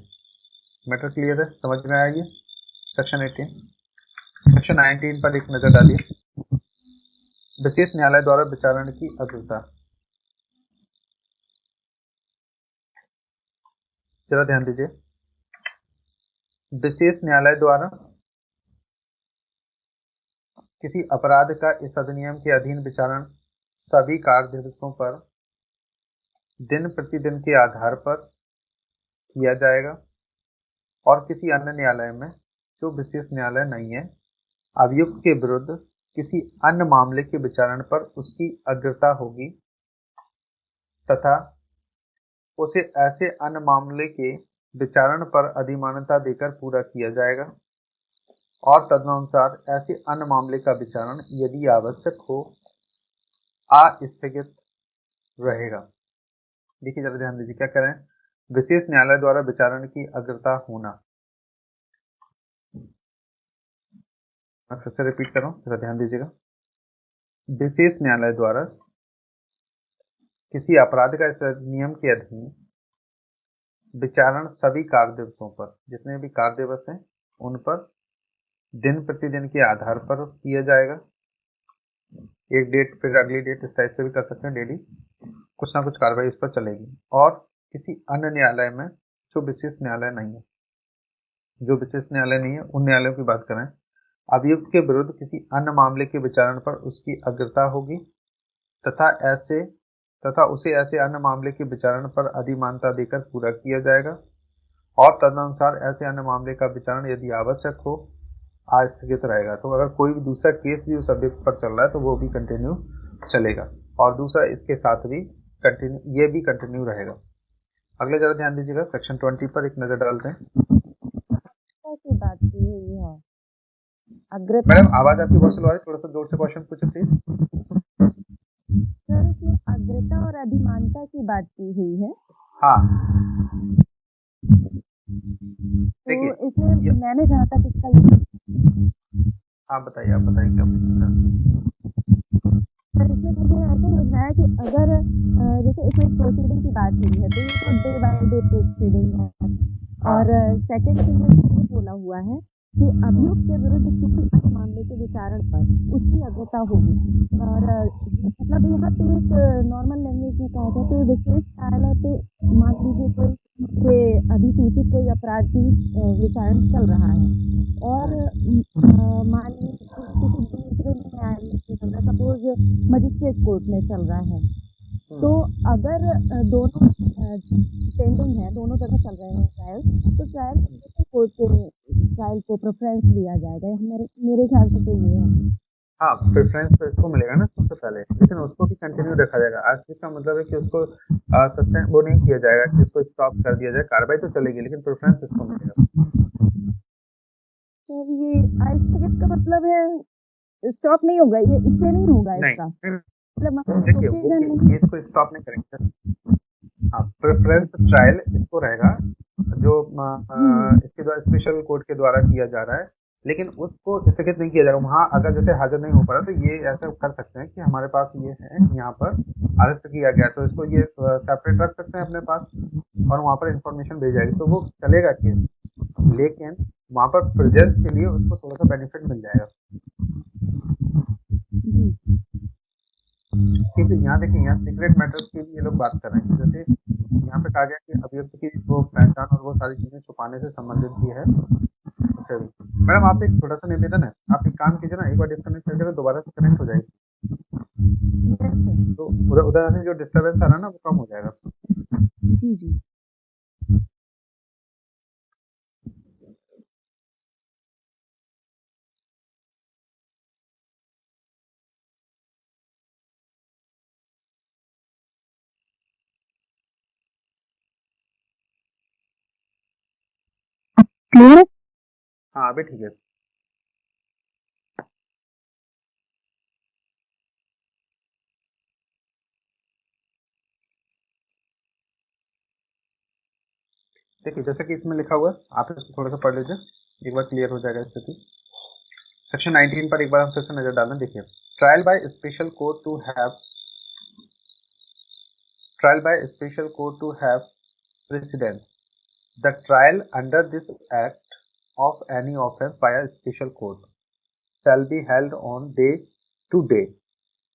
Speaker 1: मैटर क्लियर है, समझ में आया ये सेक्शन 18। सेक्शन 19 पर एक नजर डालिए। विशेष न्यायालय द्वारा विचारण की अग्रता। जरा ध्यान दीजिए, विशेष न्यायालय द्वारा किसी अपराध का इस अधिनियम के अधीन विचारण सभी कार्य दिवसों पर दिन प्रतिदिन के आधार पर किया जाएगा और किसी अन्य न्यायालय में जो विशेष न्यायालय नहीं है अभियुक्त के विरुद्ध किसी अन्य मामले के विचारण पर उसकी अग्रता होगी तथा उसे ऐसे अन्य मामले के विचारण पर अधिमानता देकर पूरा किया जाएगा और तदनुसार ऐसे अन्य मामले का विचारण यदि आवश्यक हो अस्थगित रहेगा। देखिए जरा ध्यान दीजिए क्या कह रहे हैं, विशेष न्यायालय द्वारा विचारण की अग्रता होना। मैं फिर से रिपीट कर रहा हूँ, जरा ध्यान दीजिएगा। विशेष न्यायालय द्वारा किसी अपराध का इस नियम के अधीन विचारण सभी कार्य दिवसों पर, जितने भी कार्य दिवस हैं उन पर दिन प्रतिदिन के आधार पर किया जाएगा। एक डेट फिर अगली डेट इस टाइप से भी कर सकते हैं, डेली कुछ ना कुछ कार्रवाई इस पर चलेगी। और किसी अन्य न्यायालय में जो विशेष न्यायालय नहीं है, जो विशेष न्यायालय नहीं है उन न्यायालयों की बात करें, अभियुक्त के विरुद्ध किसी अन्य मामले के विचारण पर उसकी अग्रता होगी तथा उसे ऐसे अन्य मामले के विचारण पर अधिमानता देकर पूरा किया जाएगा और तदनुसार ऐसे अन्य मामले का विचारण यदि आवश्यक हो अस्थगित रहेगा। तो अगर कोई भी दूसरा केस भी उस अभियुक्त पर चल रहा है तो वो भी कंटिन्यू चलेगा और दूसरा इसके साथ भी ये भी कंटिन्यू रहेगा। अगले जरा ध्यान दीजिएगा, सेक्शन 20 पर एक नजर डालते हैं।
Speaker 3: की बात की हुई है अग्रता।
Speaker 1: मैडम आवाज आपकी बहुत स्लो आ रही है, थोड़ा सा जोर से क्वेश्चन पूछे प्लीज।
Speaker 3: सर इसमें अग्रता और अधिमानता की बात की हुई है।
Speaker 1: हाँ
Speaker 3: तो इसमें मैंने जहाँ तक इसका
Speaker 1: हाँ बताइए, आप बताइए क्या
Speaker 3: सर इसमें मुझे ऐसा लग रहा है कि अगर जैसे इसमें प्रोसीडिंग की बात हुई है तो ये तो डे बाय डे प्रोसीडिंग है और सेकंड थिंग में बोला हुआ है कि अभियुक्त के विरुद्ध किसी अन्य मामले के विचारण पर उसकी अग्रता होगी और मतलब यहाँ पे एक नॉर्मल लैंग्वेज में कहा जाए तो विशेष न्यायालय पे मान लीजिए कोई अधिसूचित कोई अपराध की विचारण चल रहा है और मान लीजिए किसी दूसरे न्यायालय में चल रहा है, सपोज मजिस्ट्रेट कोर्ट में चल रहा है, तो अगर दोनों पेंडिंग है, दोनों जगह चल रहे हैं ट्रायल, तो ट्रायल कोर्ट के ट्रायल को प्रेफरेंस दिया जाएगा। मेरे ख्याल से तो ये है।
Speaker 1: हाँ, प्रेफरेंस तो इसको मिलेगा ना सबसे पहले, लेकिन उसको भी कंटिन्यू रखा जाएगा। आज इसका मतलब है कि उसको सस्पेंड वो नहीं किया जाएगा कि उसको स्टॉप कर दिया जाए, कार्रवाई तो चलेगी लेकिन प्रेफरेंस इसको मिलेगा।
Speaker 3: सर ये अस्थगित का मतलब है स्टॉप नहीं होगा, ये इससे नहीं होगा
Speaker 1: नहीं
Speaker 3: इसका मतलब
Speaker 1: देखिए वो
Speaker 3: प्रोसीजर नहीं।
Speaker 1: केस को स्टॉप नहीं करेंगे। हाँ प्रेफरेंस ट्रायल इसको रहेगा जो इसके द्वारा स्पेशल कोर्ट के द्वारा किया जा रहा है, लेकिन उसको स्थगित नहीं किया जाएगा। वहाँ अगर जैसे हाजिर नहीं हो पा रहा तो ये ऐसा कर सकते हैं कि हमारे पास ये है यहाँ पर अरेस्ट किया गया, तो इसको ये सेपरेट रख सकते हैं अपने पास और वहाँ पर इंफॉर्मेशन भेज जाएगी तो वो चलेगा केस, लेकिन वहाँ पर प्रेजेंस के लिए उसको थोड़ा सा बेनिफिट मिल जाएगा। क्योंकि यहाँ देखिए यहाँ सीक्रेट मैटर्स की भी ये लोग बात कर रहे हैं, जैसे यहाँ पे कहा गया कि अभियुक्त की वो पहचान और वो सारी चीजें छुपाने से संबंधित भी है। मैडम आपसे एक छोटा सा निवेदन है, आप एक काम कीजिए ना, एक बार डिस्कनेक्ट करके तो दोबारा से कनेक्ट हो जाएगी, तो उधर से जो डिस्टर्बेंस आ रहा है ना वो कम हो जाएगा।
Speaker 3: जी जी क्लियर।
Speaker 1: हाँ अभी ठीक है। देखिए जैसे कि इसमें लिखा हुआ है, आप इसको थोड़ा सा पढ़ लीजिए, एक बार क्लियर हो जाएगा स्थिति। सेक्शन 19 पर एक बार हम फिर से नजर डालें। देखिए trial by special court to have precedence. The trial under this act of any offence by a special court shall be held on day-to-day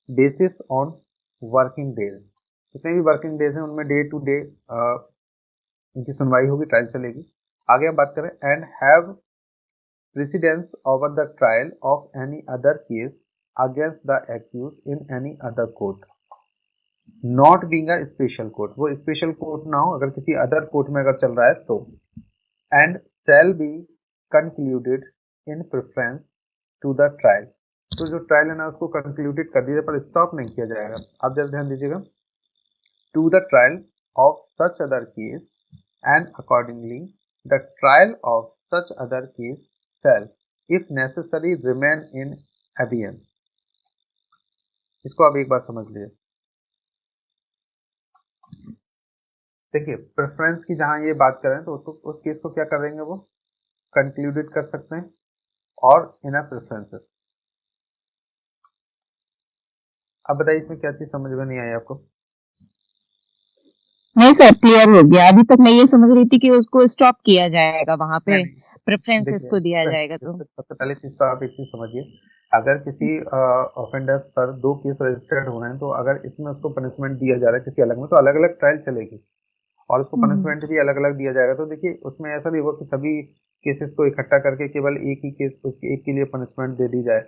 Speaker 1: basis on working days. जितने भी वर्किंग डेज हैं उनमें डे टू डे इनकी सुनवाई होगी, trial चलेगी। आगे हम बात करें and have precedence over the trial of any other case against the accused in any other court not being a special court, वो स्पेशल कोर्ट ना हो, अगर किसी अदर कोर्ट में अगर चल रहा है तो, and shall be concluded in preference to the trial, तो जो ट्रायल है ना उसको कंक्लूडेड कर दिया पर स्टॉप नहीं किया जाएगा। आप जरा ध्यान दीजिएगा, to the trial of such other case and accordingly the trial of such other case shall if necessary remain in abeyance. इसको आप एक बार समझ लीजिए। देखिए प्रेफरेंस की जहां ये बात करें तो उस केस को क्या करेंगे, वो कंक्लूडेड कर सकते हैं और इन प्रेफरेंसेस। अब बताइए इसमें क्या चीज समझ में नहीं आई आपको?
Speaker 3: नहीं सर, क्लियर हो गया। अभी तक मैं ये समझ रही थी कि उसको स्टॉप किया जाएगा वहां पे,
Speaker 1: नहीं
Speaker 3: प्रेफरेंसेस
Speaker 1: देखिए
Speaker 3: को दिया जाएगा तो।
Speaker 1: सबसे पहले चीज तो आप एक चीज समझिए, अगर किसी ऑफेंडर पर 2 केस रजिस्टर्ड हो रहे हैं तो अगर इसमें उसको पनिशमेंट दिया जा रहा है किसी अलग में तो अलग अलग ट्रायल चलेगी और उसको पनिशमेंट भी अलग अलग दिया जाएगा। तो देखिए उसमें ऐसा नहीं होगा कि सभी केसेस को इकट्ठा करके केवल एक ही केस उसके एक के लिए पनिशमेंट दे दी जाए।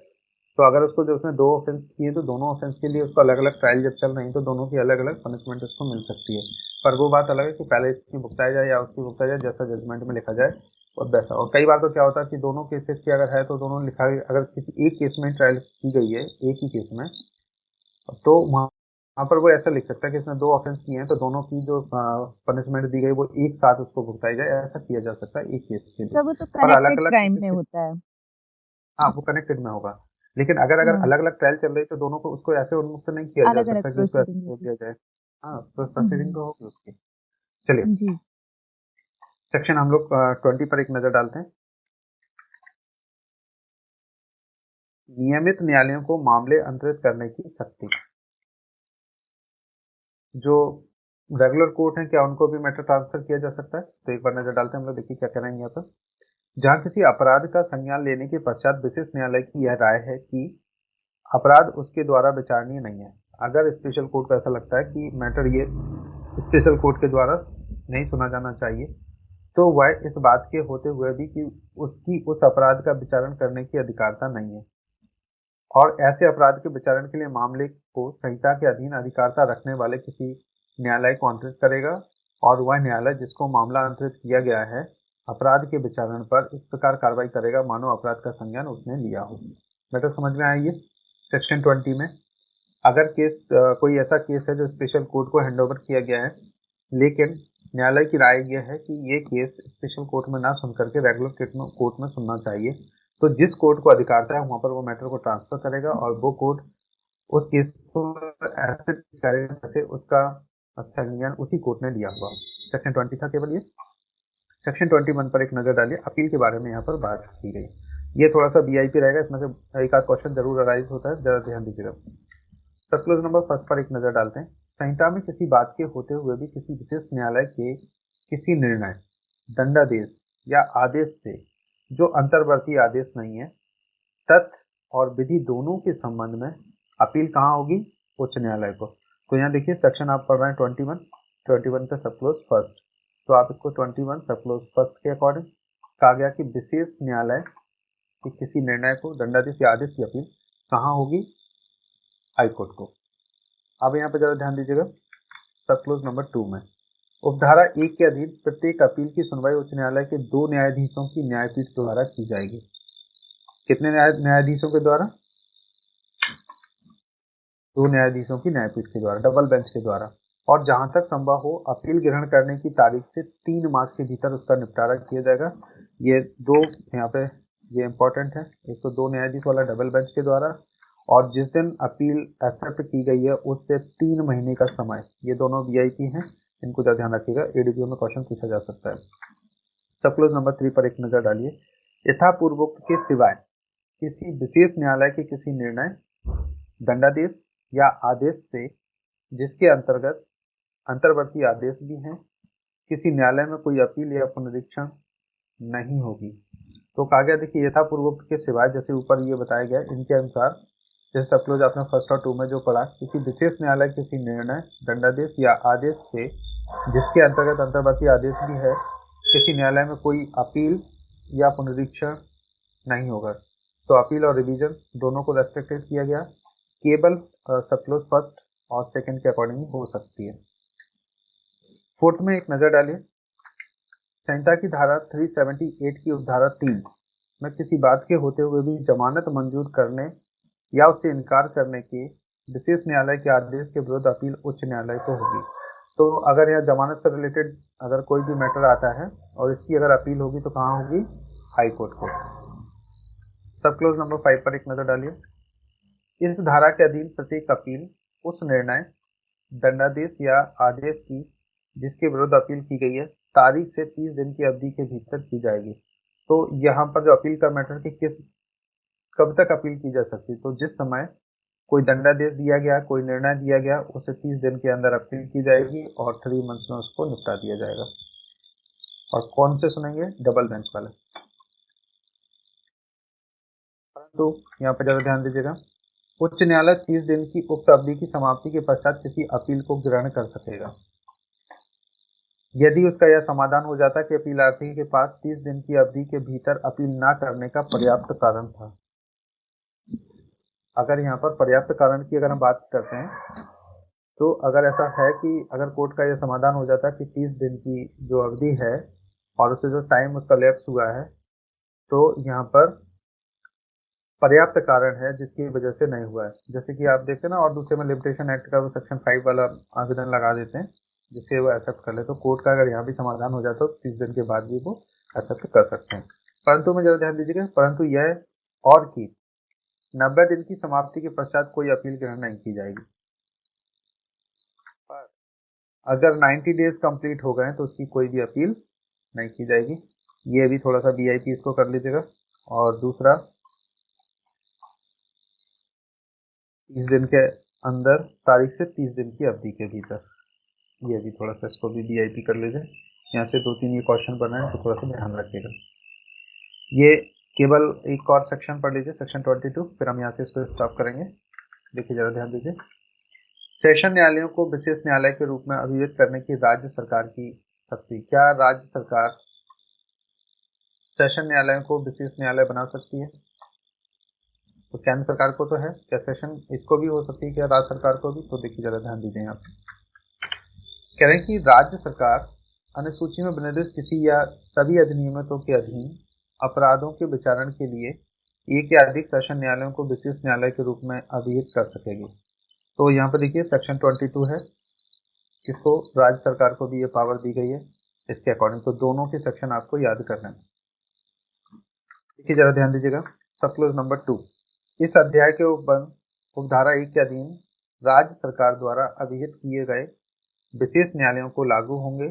Speaker 1: तो अगर उसको जो उसने 2 ऑफेंस किए तो दोनों ऑफेंस के लिए उसको अलग अलग ट्रायल जब चल रही है तो दोनों की अलग अलग पनिशमेंट उसको मिल सकती है। पर वो बात अलग है कि पहले इसकी भुगताया जाए या उसकी भुगताया जाए, जैसा जजमेंट में लिखा जाए और वैसा। और कई बार तो क्या होता है कि दोनों केसेस की अगर है तो दोनों लिखा, अगर किसी एक केस में ट्रायल की गई है एक ही केस में तो वहाँ पर वो ऐसा लिख सकता है कि इसने 2 ऑफेंस किए हैं तो दोनों की जो पनिशमेंट दी गई वो एक साथ उसको भुगताई जाए, ऐसा किया जा सकता है एक केस के लिए।
Speaker 3: सब तो
Speaker 1: और अलग
Speaker 3: कनेक्टेड
Speaker 1: अलग
Speaker 3: क्राइम में होता है।
Speaker 1: हाँ वो कनेक्टेड में होगा, लेकिन अगर अलग अलग ट्रायल चल रही है तो दोनों को उसको ऐसे उन्मुक्त नहीं किया जा
Speaker 3: अलग अलग
Speaker 1: सकता कि उसको ऐसे
Speaker 3: प्रोसीडिंग
Speaker 1: छोड़
Speaker 3: होती
Speaker 1: दिया जाए। हाँ तो प्रोसीडिंग तो होगी उसकी। चलिए
Speaker 3: जी।
Speaker 1: सेक्शन हम लोग 20 पर एक नजर डालते हैं। नियमित न्यायालयों को मामले अंतरित करने की शक्ति। जो रेगुलर कोर्ट है क्या उनको भी मैटर ट्रांसफर किया जा सकता है? तो एक बार नजर डालते हैं हम लोग, देखिए क्या कह रहे हैं यहाँ पर। जहाँ किसी अपराध का संज्ञान लेने के पश्चात विशेष न्यायालय की यह राय है कि अपराध उसके द्वारा विचारणीय नहीं है, अगर स्पेशल कोर्ट को ऐसा लगता है कि मैटर ये स्पेशल कोर्ट के द्वारा नहीं सुना जाना चाहिए तो वह इस बात के होते हुए भी कि उसकी उस अपराध का विचारण करने की अधिकारता नहीं है और ऐसे अपराध के विचारण के लिए मामले को संहिता के अधीन अधिकारता रखने वाले किसी न्यायालय को अंतरित करेगा और वह न्यायालय जिसको मामला अंतरित किया गया है अपराध के विचारण पर इस प्रकार कार्रवाई करेगा मानो अपराध का संज्ञान उसने लिया हो। बेटर समझ में आइए सेक्शन 20 में अगर केस कोई ऐसा केस है जो स्पेशल कोर्ट को हैंडओवर किया गया है लेकिन न्यायालय की राय यह है कि ये केस स्पेशल कोर्ट में ना सुन करके रेगुलर कोर्ट में सुनना चाहिए तो जिस कोर्ट को अधिकारता है वहां पर वो मैटर को ट्रांसफर करेगा और वो कोर्ट उस केस को ऐसे करेगा जैसे उसका संज्ञान उसी कोर्ट ने लिया हुआ। सेक्शन 20 था केवल ये। सेक्शन 21 पर एक नजर डालिए, अपील के बारे में यहाँ पर बात की गई। ये थोड़ा सा वीआईपी रहेगा, इसमें से एक आध क्वेश्चन जरूर अराइज होता है, जरा ध्यान दीजिएगा। सब क्लोज नंबर फर्स्ट पर एक नजर डालते हैं। संहिता में किसी बात के होते हुए भी किसी विशेष न्यायालय के किसी निर्णय, दंडादेश या आदेश से जो अंतर्वर्ती आदेश नहीं है, तथ्य और विधि दोनों के संबंध में अपील कहाँ होगी? उच्च न्यायालय को। तो यहाँ देखिए सेक्शन आप पढ़ रहे हैं 21 का सब क्लोज फर्स्ट, तो आप इसको 21 सब क्लोज फर्स्ट के अकॉर्डिंग कहा गया कि विशेष न्यायालय कि किसी निर्णय को, दंडादेश या आदेश की अपील कहाँ होगी? हाईकोर्ट को। अब यहाँ पर जरा ध्यान दीजिएगा, सब क्लोज नंबर 2 में उपधारा 1 के अधीन प्रत्येक अपील की सुनवाई उच्च न्यायालय के 2 न्यायाधीशों की न्यायपीठ द्वारा की जाएगी। कितने न्यायाधीशों के द्वारा? 2 न्यायाधीशों की न्यायपीठ के द्वारा, डबल बेंच के द्वारा। और जहां तक संभव हो अपील ग्रहण करने की तारीख से 3 मास के भीतर उसका निपटारा किया जाएगा। ये दो यहाँ पे ये इंपॉर्टेंट है, एक तो 2 न्यायाधीश वाला डबल बेंच के द्वारा, और जिस दिन अपील एक्सेप्ट की गई है उससे 3 महीने का समय। ये दोनों वीआईपी हैं, इनको जरा ध्यान रखिएगा, एडीपीओ में क्वेश्चन पूछा जा सकता है। सब क्लोज नंबर 3 पर एक नजर डालिए। यथापूर्वोक्त के सिवाय किसी विशेष न्यायालय के किसी निर्णय, दंडादेश या आदेश से जिसके अंतर्गत अंतर्वर्ती आदेश भी हैं, किसी न्यायालय में कोई अपील या पुनरीक्षण नहीं होगी। तो कहा गया देखिए यथापूर्वोक्त के सिवाय, जैसे ऊपर ये बताया गया, इनके अनुसार जैसे सब क्लोज आपने फर्स्ट और 2 में जो पढ़ा, किसी विशेष न्यायालय किसी निर्णय, दंडादेश या आदेश से जिसके अंतर्गत अंतर्वर्ती आदेश भी है, किसी न्यायालय में कोई अपील या पुनरीक्षण नहीं होगा। तो अपील और रिवीजन दोनों को रेस्ट्रिक्टेड किया गया, केवल सब क्लोज फर्स्ट और सेकंड के अकॉर्डिंग हो सकती है। फोर्थ में एक नजर डालिए, संहिता की धारा 378 की उपधारा 3 में किसी बात के होते हुए भी जमानत मंजूर करने या उससे इनकार करने के विशेष न्यायालय के आदेश के विरुद्ध अपील उच्च न्यायालय को होगी। तो अगर यह जमानत से रिलेटेड अगर कोई भी मैटर आता है और इसकी अगर अपील होगी तो कहाँ होगी? हाई कोर्ट को। सब क्लोज नंबर 5 पर एक नजर डालिए। इस धारा के अधीन प्रत्येक अपील उस निर्णय, दंडादेश या आदेश की जिसके विरुद्ध अपील की गई है तारीख से 30 दिन की अवधि के भीतर की जाएगी। तो यहाँ पर जो अपील का मैटर कि कब तक अपील की जा सकती है, तो जिस समय कोई दंडादेश दिया गया, कोई निर्णय दिया गया, उसे 30 दिन के अंदर अपील की जाएगी और 3 मंथ्स में उसको निपटा दिया जाएगा। और कौन से सुनेंगे? डबल बेंच वाले। परंतु यहाँ पर जरा ध्यान दीजिएगा, उच्च न्यायालय 30 दिन की उक्त अवधि की समाप्ति के पश्चात किसी अपील को ग्रहण कर सकेगा यदि उसका यह समाधान हो जाता कि अपीलार्थी के पास 30 दिन की अवधि के भीतर अपील न करने का पर्याप्त कारण था। अगर यहाँ पर पर्याप्त कारण की अगर हम बात करते हैं तो अगर ऐसा है कि अगर कोर्ट का यह समाधान हो जाता कि 30 दिन की जो अवधि है और उससे जो टाइम उसका लैप्स हुआ है, तो यहाँ पर पर्याप्त कारण है जिसकी वजह से नहीं हुआ है। जैसे कि आप देखते हैं ना, और दूसरे में लिमिटेशन एक्ट का वो सेक्शन 5 वाला आवेदन लगा देते हैं जिससे वो एक्सेप्ट कर ले, तो कोर्ट का अगर यहाँ भी समाधान हो जाता तो 30 दिन के बाद भी वो एक्सेप्ट कर सकते हैं। परंतु में जरा ध्यान दीजिएगा, परंतु यह और कि 90 दिन की समाप्ति के पश्चात कोई अपील ग्रहण नहीं की जाएगी। अगर 90 डेज कंप्लीट हो गए तो उसकी कोई भी अपील नहीं की जाएगी। ये भी थोड़ा सा वीआईपी इसको कर लीजिएगा। और दूसरा, 30 दिन के अंदर तारीख से 30 दिन की अवधि के भीतर, ये भी थोड़ा सा इसको भी वीआईपी कर लीजिए। यहाँ से 2-3 ये क्वेश्चन बना है तो थोड़ा सा ध्यान रखिएगा। ये केवल एक और सेक्शन पढ़ लीजिए, सेक्शन 22, फिर हम यहाँ से इसको स्टॉप करेंगे। देखिए जरा ध्यान दीजिए, सेशन न्यायालयों को विशेष न्यायालय के रूप में अभिहित करने की राज्य सरकार की शक्ति। क्या राज्य सरकार सेशन न्यायालयों को विशेष न्यायालय बना सकती है? तो केंद्र सरकार को तो है, क्या सेशन इसको भी हो सकती है क्या राज्य सरकार को भी? तो देखिए जरा ध्यान दीजिए, यहाँ पे कह रहे हैं कि राज्य सरकार अनुसूची में निर्दिष्ट किसी या सभी अधिनियमों के अधीन अपराधों के विचारण के लिए एक या अधिक सेशन न्यायालयों को विशेष न्यायालय के रूप में अभिहित कर सकेगी। तो यहाँ पर देखिए सेक्शन 22 है, किसको? राज्य सरकार को भी ये पावर दी गई है इसके अकॉर्डिंग। तो दोनों के सेक्शन आपको याद करना है। देखिए जरा ध्यान दीजिएगा, सब क्लोज नंबर 2। इस अध्याय के उपधारा 1 के अधीन राज्य सरकार द्वारा अभिहित किए गए विशेष न्यायालयों को लागू होंगे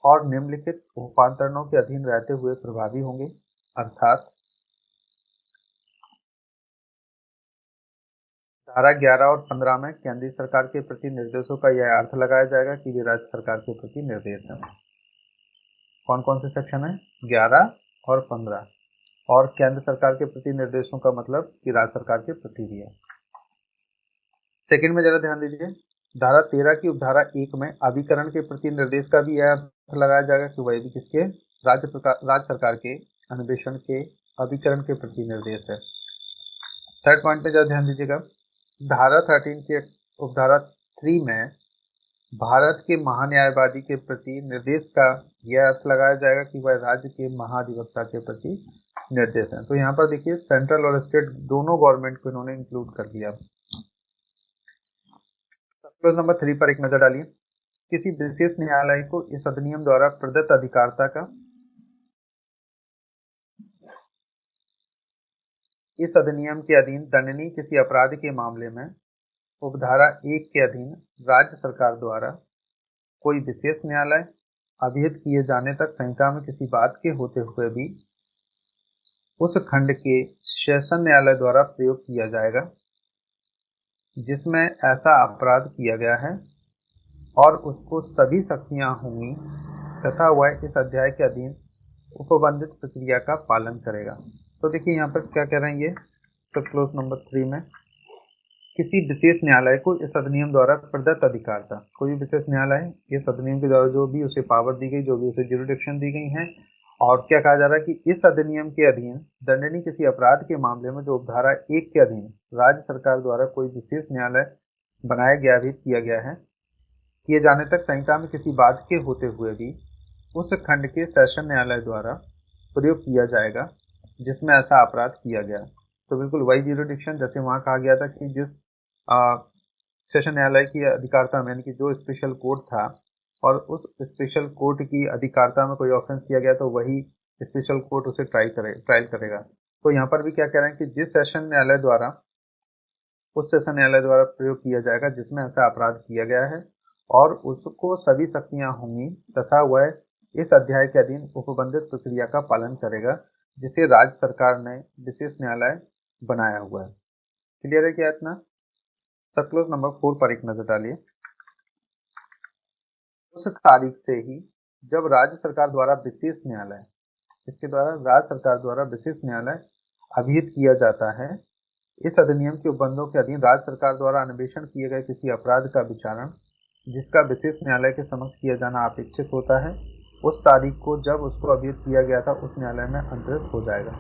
Speaker 1: और निम्नलिखित उपांतरणों के अधीन रहते हुए प्रभावी होंगे, अर्थात धारा 11 और 15 में केंद्रीय सरकार के प्रति निर्देशों का यह अर्थ लगाया जाएगा कि वे राज्य सरकार के प्रति निर्देश हैं। कौन कौन से सेक्शन है? 11 और 15। और केंद्र सरकार के प्रति निर्देशों का मतलब कि राज्य सरकार के प्रति भी है। सेकंड में जरा ध्यान दीजिए, धारा 13 की उपधारा 1 में अभिकरण के प्रति निर्देश का भी यह अर्थ लगाया जाएगा कि वह भी किसके? राज्य सरकार के अन्वेषण के अभिकरण के प्रति निर्देश है। थर्ड पॉइंट में जरा ध्यान दीजिएगा, धारा 13 के उपधारा 3 में भारत के महान्यायवादी के प्रति निर्देश का यह अर्थ लगाया जाएगा कि वह राज्य के महाधिवक्ता के प्रति निर्देश है। तो यहाँ पर देखिए सेंट्रल और स्टेट दोनों गवर्नमेंट को इन्होंने इंक्लूड कर दिया। क्लोज नंबर 3 पर एक नजर डालिए। किसी विशेष न्यायालय को इस अधिनियम द्वारा प्रदत्त अधिकारता का इस अधिनियम के अधीन दंडनीय किसी अपराध के मामले में उपधारा 1 के अधीन राज्य सरकार द्वारा कोई विशेष न्यायालय अभिहित किए जाने तक संहिता में किसी बात के होते हुए भी उस खंड के सेशन न्यायालय द्वारा प्रयोग किया जाएगा जिसमें ऐसा अपराध किया गया है और उसको सभी शक्तियां होंगी तथा वह इस अध्याय के अधीन उपबंधित प्रक्रिया का पालन करेगा। तो देखिए यहाँ पर क्या कह रहे हैं ये, तो क्लोज नंबर 3 में किसी विशेष न्यायालय को इस अधिनियम द्वारा प्रदत्त अधिकारता, कोई विशेष न्यायालय इस अधिनियम के द्वारा जो भी उसे पावर दी गई, जो भी उसे ज्यूरिडिक्शन दी गई है, और क्या कहा जा रहा है कि इस अधिनियम के अधीन दंडनीय किसी अपराध के मामले में जो उपधारा 1 के अधीन राज्य सरकार द्वारा कोई विशेष न्यायालय बनाया गया भी किया गया है, किए जाने तक संहिता में किसी बात के होते हुए भी उस खंड के सेशन न्यायालय द्वारा प्रयोग किया जाएगा जिसमें ऐसा अपराध किया गया। तो बिल्कुल वही ज्यूरिडिक्शन जैसे वहाँ कहा गया था कि जिस सेशन न्यायालय की अधिकारता में, यानी कि जो स्पेशल कोर्ट था और उस स्पेशल कोर्ट की अधिकारता में कोई ऑफेंस किया गया तो वही स्पेशल कोर्ट उसे ट्रायल करेगा। तो यहाँ पर भी क्या कह रहे हैं कि जिस सेशन न्यायालय द्वारा उस सेशन न्यायालय द्वारा प्रयोग किया जाएगा जिसमें ऐसा अपराध किया गया है और उसको सभी शक्तियां होंगी तथा वह इस अध्याय के अधीन उपबंधित प्रक्रिया का पालन करेगा जिसे राज्य सरकार ने विशेष न्यायालय बनाया हुआ है। क्लियर है क्या इतना? सब क्लोज नंबर 4 पर एक नजर डालिए। उस तारीख से ही जब राज्य सरकार द्वारा विशेष न्यायालय, इसके द्वारा राज्य सरकार द्वारा विशेष न्यायालय अभिहित किया जाता है, इस अधिनियम के उपबंधों के अधीन राज्य सरकार द्वारा अन्वेषण किए गए किसी अपराध का विचारण जिसका विशेष न्यायालय के समक्ष किया जाना अपेक्षित होता है, उस तारीख को जब उसको अभिहित किया गया था उस न्यायालय में अंतरित हो जाएगा।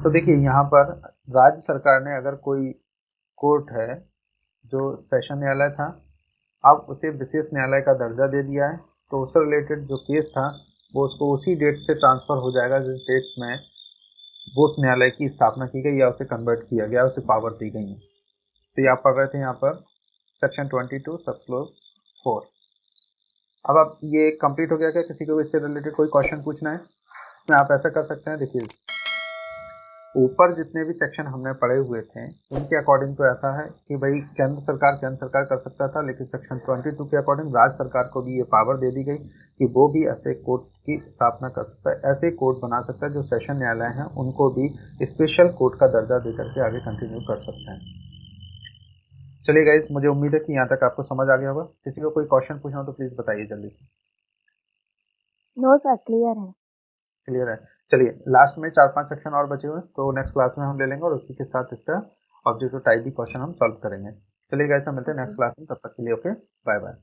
Speaker 1: तो देखिए यहाँ पर राज्य सरकार ने अगर कोई कोर्ट है जो सेशन न्यायालय था, अब उसे विशेष न्यायालय का दर्जा दे दिया है, तो उससे रिलेटेड जो केस था वो उसको उसी डेट से ट्रांसफर हो जाएगा जिस डेट में वो उस न्यायालय की स्थापना की गई या उसे कन्वर्ट किया गया, उसे पावर दी गई है। तो ये आप पढ़ रहे थे यहाँ पर सेक्शन 22 सब क्लोज 4। अब आप ये कंप्लीट हो गया क्या? किसी को इससे रिलेटेड कोई क्वेश्चन पूछना है इसमें आप ऐसा कर सकते हैं। देखिए ऊपर जितने भी सेक्शन हमने पढ़े हुए थे उनके अकॉर्डिंग तो ऐसा है कि भाई केंद्र सरकार कर सकता था, लेकिन सेक्शन 22 के अकॉर्डिंग राज्य सरकार को भी ये पावर दे दी गई कि वो भी ऐसे कोर्ट की स्थापना कर सकता है, ऐसे कोर्ट बना सकता है जो सेशन न्यायालय हैं उनको भी स्पेशल कोर्ट का दर्जा दे करके आगे कंटिन्यू कर सकते हैं। चलिए गाइस, मुझे उम्मीद है कि यहाँ तक आपको समझ आ गया होगा। किसी को कोई क्वेश्चन पूछना हो तो प्लीज बताइए जल्दी से।
Speaker 3: नो सर, क्लियर है।
Speaker 1: क्लियर है। चलिए लास्ट में 4-5 सेक्शन और बचे हुए तो नेक्स्ट क्लास में हम ले लेंगे और उसी के साथ इसका ऑब्जेक्टिव टाइप भी क्वेश्चन हम सॉल्व करेंगे। चलिए गाइस, हम मिलते हैं नेक्स्ट क्लास में, तब तक के लिए ओके, बाय बाय।